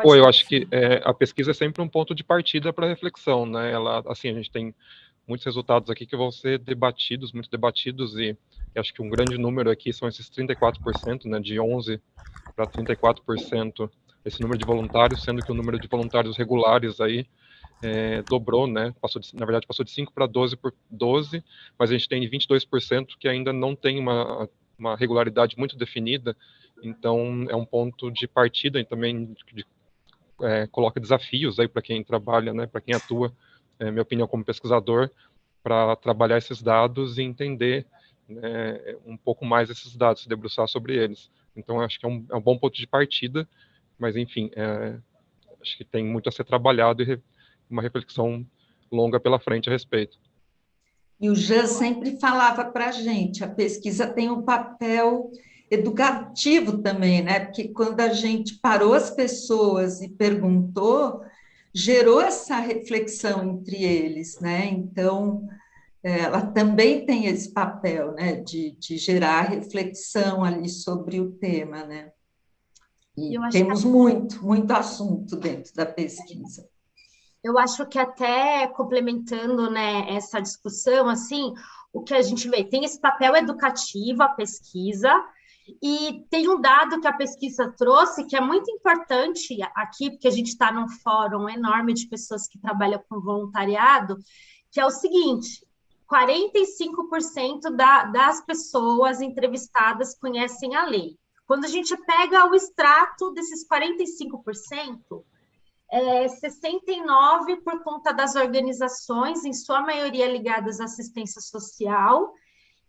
S6: Eu acho que a pesquisa é sempre um ponto de partida para reflexão, né? Ela, assim, a gente tem muitos resultados aqui que vão ser debatidos, muito debatidos, e acho que um grande número aqui são esses 34%, né? De 11% para 34%, esse número de voluntários, sendo que o número de voluntários regulares aí dobrou, né? Na verdade, passou de 5 para 12, mas a gente tem 22% que ainda não tem uma regularidade muito definida. Então, é um ponto de partida e também coloca desafios aí para quem trabalha, né? Para quem atua, minha opinião como pesquisador, para trabalhar esses dados e entender um pouco mais esses dados, se debruçar sobre eles. Então, acho que é um bom ponto de partida, mas, enfim, acho que tem muito a ser trabalhado e uma reflexão longa pela frente a respeito.
S1: E o Jean sempre falava para a gente, a pesquisa tem um papel educativo também, né? Porque quando a gente parou as pessoas e perguntou, gerou essa reflexão entre eles, né? Então, ela também tem esse papel, né? De gerar reflexão ali sobre o tema, né? E temos muito assunto dentro da pesquisa.
S2: Eu acho que até complementando, né, essa discussão, assim, o que a gente vê, tem esse papel educativo, a pesquisa, e tem um dado que a pesquisa trouxe que é muito importante aqui, porque a gente está num fórum enorme de pessoas que trabalham com voluntariado, que é o seguinte: 45% das pessoas entrevistadas conhecem a lei. Quando a gente pega o extrato desses 45%, 69% por conta das organizações, em sua maioria ligadas à assistência social,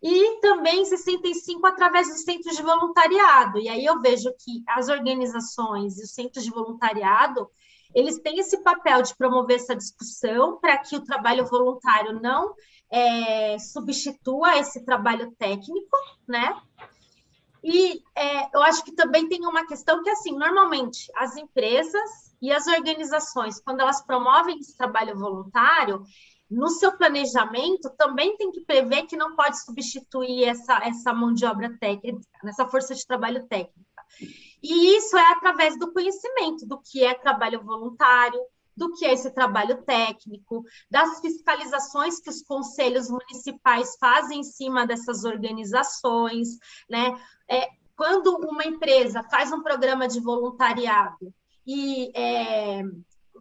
S2: e também 65% através dos centros de voluntariado. E aí eu vejo que as organizações e os centros de voluntariado, eles têm esse papel de promover essa discussão para que o trabalho voluntário não substitua esse trabalho técnico, né? E eu acho que também tem uma questão que, assim, normalmente as empresas e as organizações, quando elas promovem esse trabalho voluntário, no seu planejamento também tem que prever que não pode substituir essa mão de obra técnica, essa força de trabalho técnica. E isso é através do conhecimento do que é trabalho voluntário, do que é esse trabalho técnico, das fiscalizações que os conselhos municipais fazem em cima dessas organizações, né? Quando uma empresa faz um programa de voluntariado e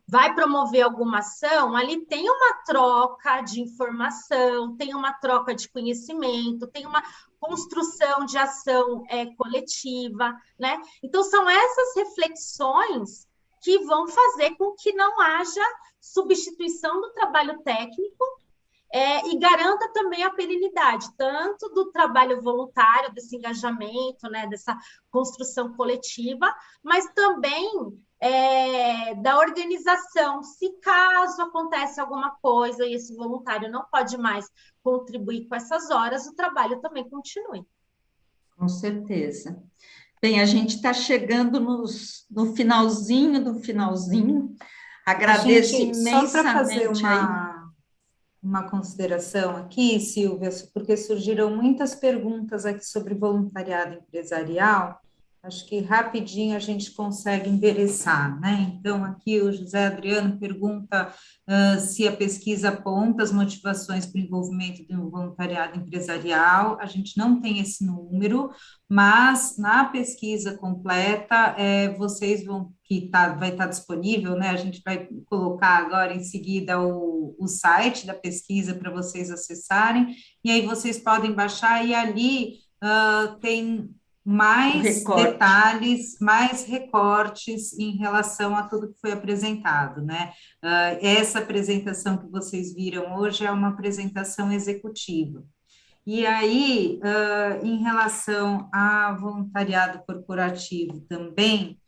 S2: vai promover alguma ação, ali tem uma troca de informação, tem uma troca de conhecimento, tem uma construção de ação coletiva, né? Então, são essas reflexões que vão fazer com que não haja substituição do trabalho técnico e garanta também a perenidade, tanto do trabalho voluntário, desse engajamento, né, dessa construção coletiva, mas também da organização. Se caso acontece alguma coisa e esse voluntário não pode mais contribuir com essas horas, o trabalho também continue.
S1: Com certeza. Bem, a gente está chegando no finalzinho do finalzinho. Agradeço imensamente.
S4: Só para fazer uma consideração aqui, Silvia, porque surgiram muitas perguntas aqui sobre voluntariado empresarial. Acho que rapidinho a gente consegue endereçar, né? Então, aqui o José Adriano pergunta se a pesquisa aponta as motivações para o envolvimento do voluntariado empresarial. A gente não tem esse número, mas na pesquisa completa, vocês vão, vai estar disponível, né? A gente vai colocar agora em seguida o site da pesquisa para vocês acessarem, e aí vocês podem baixar, e ali tem mais detalhes, mais recortes em relação a tudo que foi apresentado, né? Essa apresentação que vocês viram hoje é uma apresentação executiva. E aí, em relação a voluntariado corporativo também,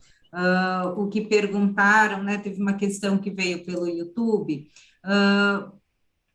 S4: o que perguntaram, né? Teve uma questão que veio pelo YouTube,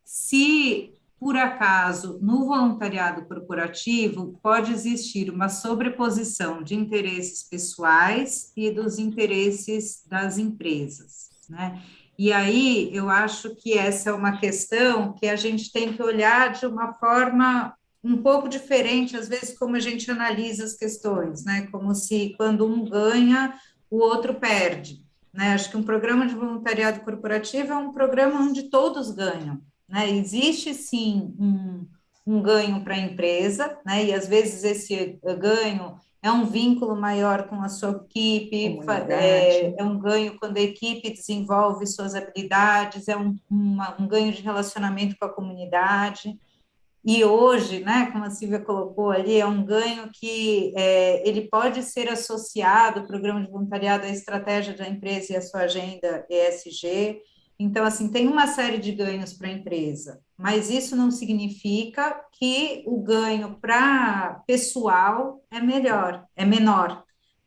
S4: se por acaso, no voluntariado corporativo, pode existir uma sobreposição de interesses pessoais e dos interesses das empresas, né? E aí, eu acho que essa é uma questão que a gente tem que olhar de uma forma um pouco diferente, às vezes, como a gente analisa as questões, né? Como se, quando um ganha, o outro perde, né? Acho que um programa de voluntariado corporativo é um programa onde todos ganham, né? Existe, sim, um ganho para a empresa, né? E, às vezes, esse ganho é um vínculo maior com a sua equipe, é um ganho quando a equipe desenvolve suas habilidades, é um ganho de relacionamento com a comunidade. E hoje, né, como a Silvia colocou ali, é um ganho que ele pode ser associado, o programa de voluntariado, à estratégia da empresa e à sua agenda ESG. Então, assim, tem uma série de ganhos para a empresa, mas isso não significa que o ganho para pessoal é menor,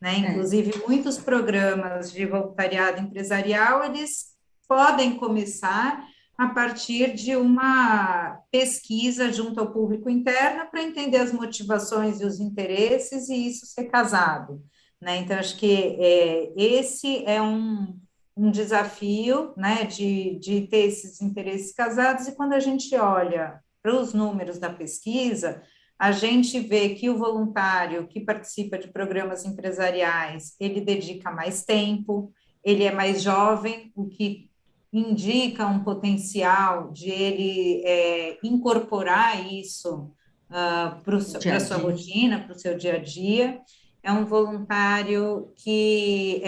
S4: né? Inclusive, muitos programas de voluntariado empresarial, eles podem começar a partir de uma pesquisa junto ao público interno para entender as motivações e os interesses e isso ser casado, né? Então, acho que esse é um desafio, né, de ter esses interesses casados, e quando a gente olha para os números da pesquisa, a gente vê que o voluntário que participa de programas empresariais, ele dedica mais tempo, ele é mais jovem, o que indica um potencial de ele incorporar isso para a sua rotina, para o seu dia a dia. É um voluntário que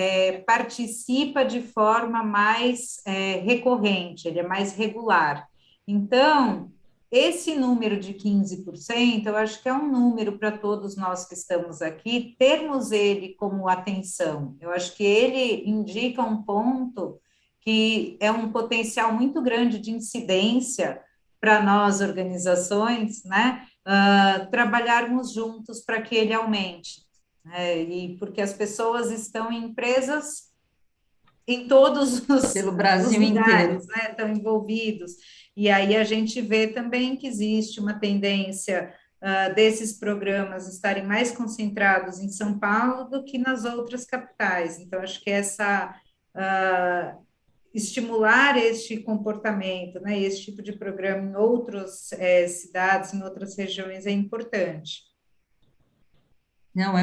S4: participa de forma mais recorrente, ele é mais regular. Então, esse número de 15%, eu acho que é um número para todos nós que estamos aqui, termos ele como atenção. Eu acho que ele indica um ponto que é um potencial muito grande de incidência para nós, organizações, né? Trabalharmos juntos para que ele aumente. E porque as pessoas estão em empresas em todos
S1: pelo Brasil
S4: os lugares,
S1: inteiro,
S4: né, estão envolvidos. E aí a gente vê também que existe uma tendência desses programas estarem mais concentrados em São Paulo do que nas outras capitais. Então, acho que estimular este comportamento, né, esse tipo de programa em outras cidades, em outras regiões é importante.
S1: Não,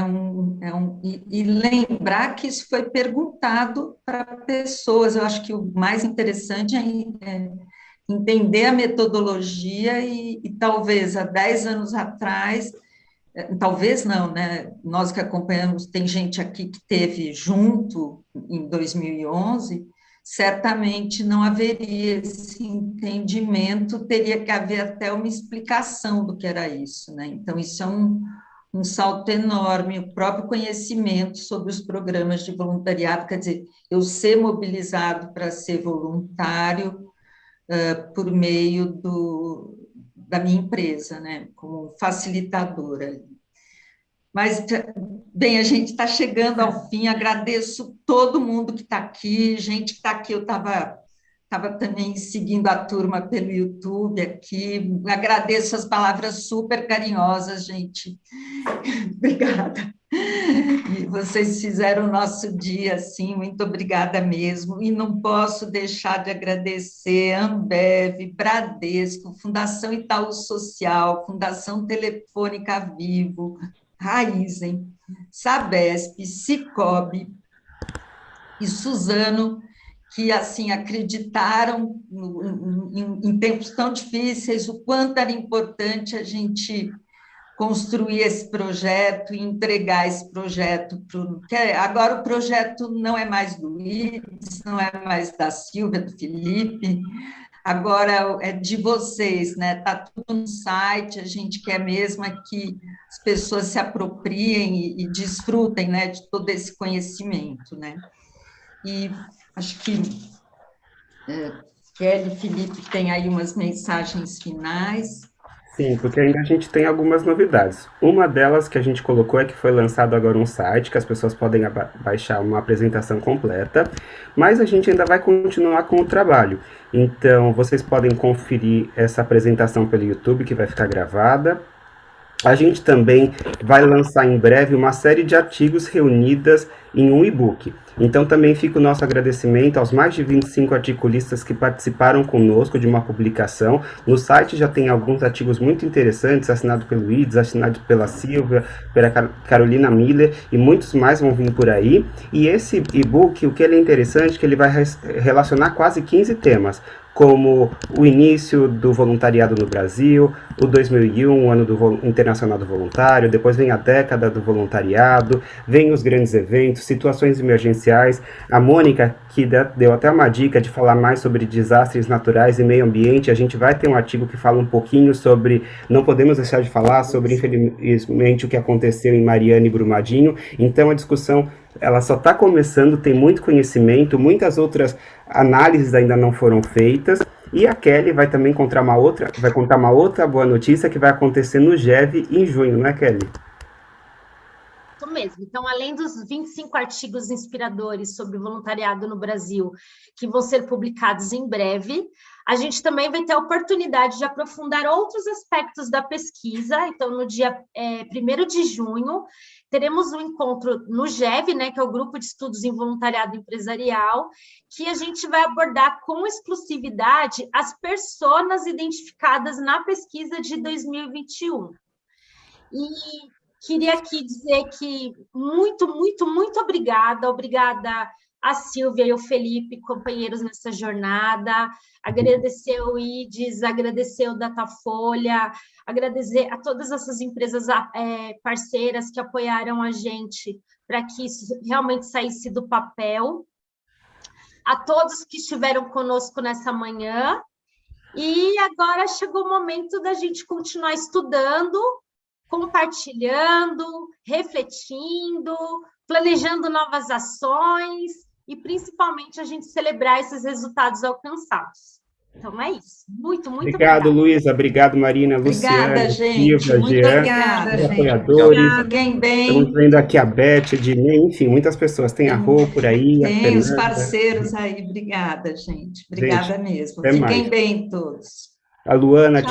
S1: e lembrar que isso foi perguntado para pessoas. Eu acho que o mais interessante é entender a metodologia e talvez há 10 anos atrás, talvez não, né? Nós que acompanhamos, tem gente aqui que teve junto em 2011, certamente não haveria esse entendimento, teria que haver até uma explicação do que era isso, né? Então, isso é um salto enorme, o próprio conhecimento sobre os programas de voluntariado, quer dizer, eu ser mobilizado para ser voluntário por meio da minha empresa, né, como facilitadora. Mas, bem, a gente está chegando ao fim, agradeço todo mundo que está aqui, gente que está aqui, eu estava também seguindo a turma pelo YouTube aqui, agradeço as palavras super carinhosas, gente, obrigada. E vocês fizeram o nosso dia, assim, muito obrigada mesmo. E não posso deixar de agradecer Ambev, Bradesco, Fundação Itaú Social, Fundação Telefônica Vivo, Raizen, Sabesp, Cicobi e Suzano, que, assim, acreditaram em tempos tão difíceis, o quanto era importante a gente construir esse projeto e entregar esse projeto para agora o projeto não é mais do Luiz, não é mais da Silvia, do Felipe, agora é de vocês, né? Está tudo no site, a gente quer mesmo que as pessoas se apropriem e desfrutem, né, de todo esse conhecimento, né? E acho que Kelly e Felipe têm aí umas mensagens finais.
S3: Sim, porque ainda a gente tem algumas novidades. Uma delas que a gente colocou é que foi lançado agora um site que as pessoas podem baixar uma apresentação completa, mas a gente ainda vai continuar com o trabalho. Então, vocês podem conferir essa apresentação pelo YouTube, que vai ficar gravada. A gente também vai lançar em breve uma série de artigos reunidas em um e-book. Então também fica o nosso agradecimento aos mais de 25 articulistas que participaram conosco de uma publicação. No site já tem alguns artigos muito interessantes, assinados pelo Luiz, assinado pela Silvia, pela Carolina Miller, e muitos mais vão vir por aí. E esse e-book, o que ele é interessante, é que ele vai relacionar quase 15 temas, como o início do voluntariado no Brasil, o 2001, o ano internacional do voluntário, depois vem a década do voluntariado, vem os grandes eventos, situações emergenciais. A Mônica, que deu até uma dica de falar mais sobre desastres naturais e meio ambiente, a gente vai ter um artigo que fala um pouquinho sobre, não podemos deixar de falar sobre, infelizmente, o que aconteceu em Mariana e Brumadinho. Então a discussão, ela só está começando, tem muito conhecimento, muitas outras análises ainda não foram feitas, e a Kelly vai também contar uma outra boa notícia que vai acontecer no GEV em junho, não é, Kelly?
S2: Isso mesmo. Então, além dos 25 artigos inspiradores sobre voluntariado no Brasil, que vão ser publicados em breve, a gente também vai ter a oportunidade de aprofundar outros aspectos da pesquisa. Então, no dia 1º de junho, teremos um encontro no GEV, né, que é o Grupo de Estudos em Voluntariado Empresarial, que a gente vai abordar com exclusividade as personas identificadas na pesquisa de 2021. E queria aqui dizer que muito obrigada a Silvia e o Felipe, companheiros nessa jornada, agradecer o IDES, agradecer o Datafolha, agradecer a todas essas empresas parceiras que apoiaram a gente para que isso realmente saísse do papel, a todos que estiveram conosco nessa manhã, e agora chegou o momento da gente continuar estudando, compartilhando, refletindo, planejando novas ações e, principalmente, a gente celebrar esses resultados alcançados. Então, é isso. Muito
S3: Obrigado, Luísa. Obrigado, Marina, Luciana,
S1: obrigada, gente.
S3: Silvia,
S1: Muito
S3: Jean,
S1: obrigada, gente.
S3: apoiadores.
S1: Fiquem bem.
S3: Estamos vendo aqui a Beth, Ednei, enfim, muitas pessoas. Tem a Rô por aí, a
S1: Tem os
S3: Fernanda.
S1: parceiros aí. Obrigada, gente. Obrigada mesmo.
S3: até
S1: Fiquem
S3: mais.
S1: bem todos.
S3: A Luana,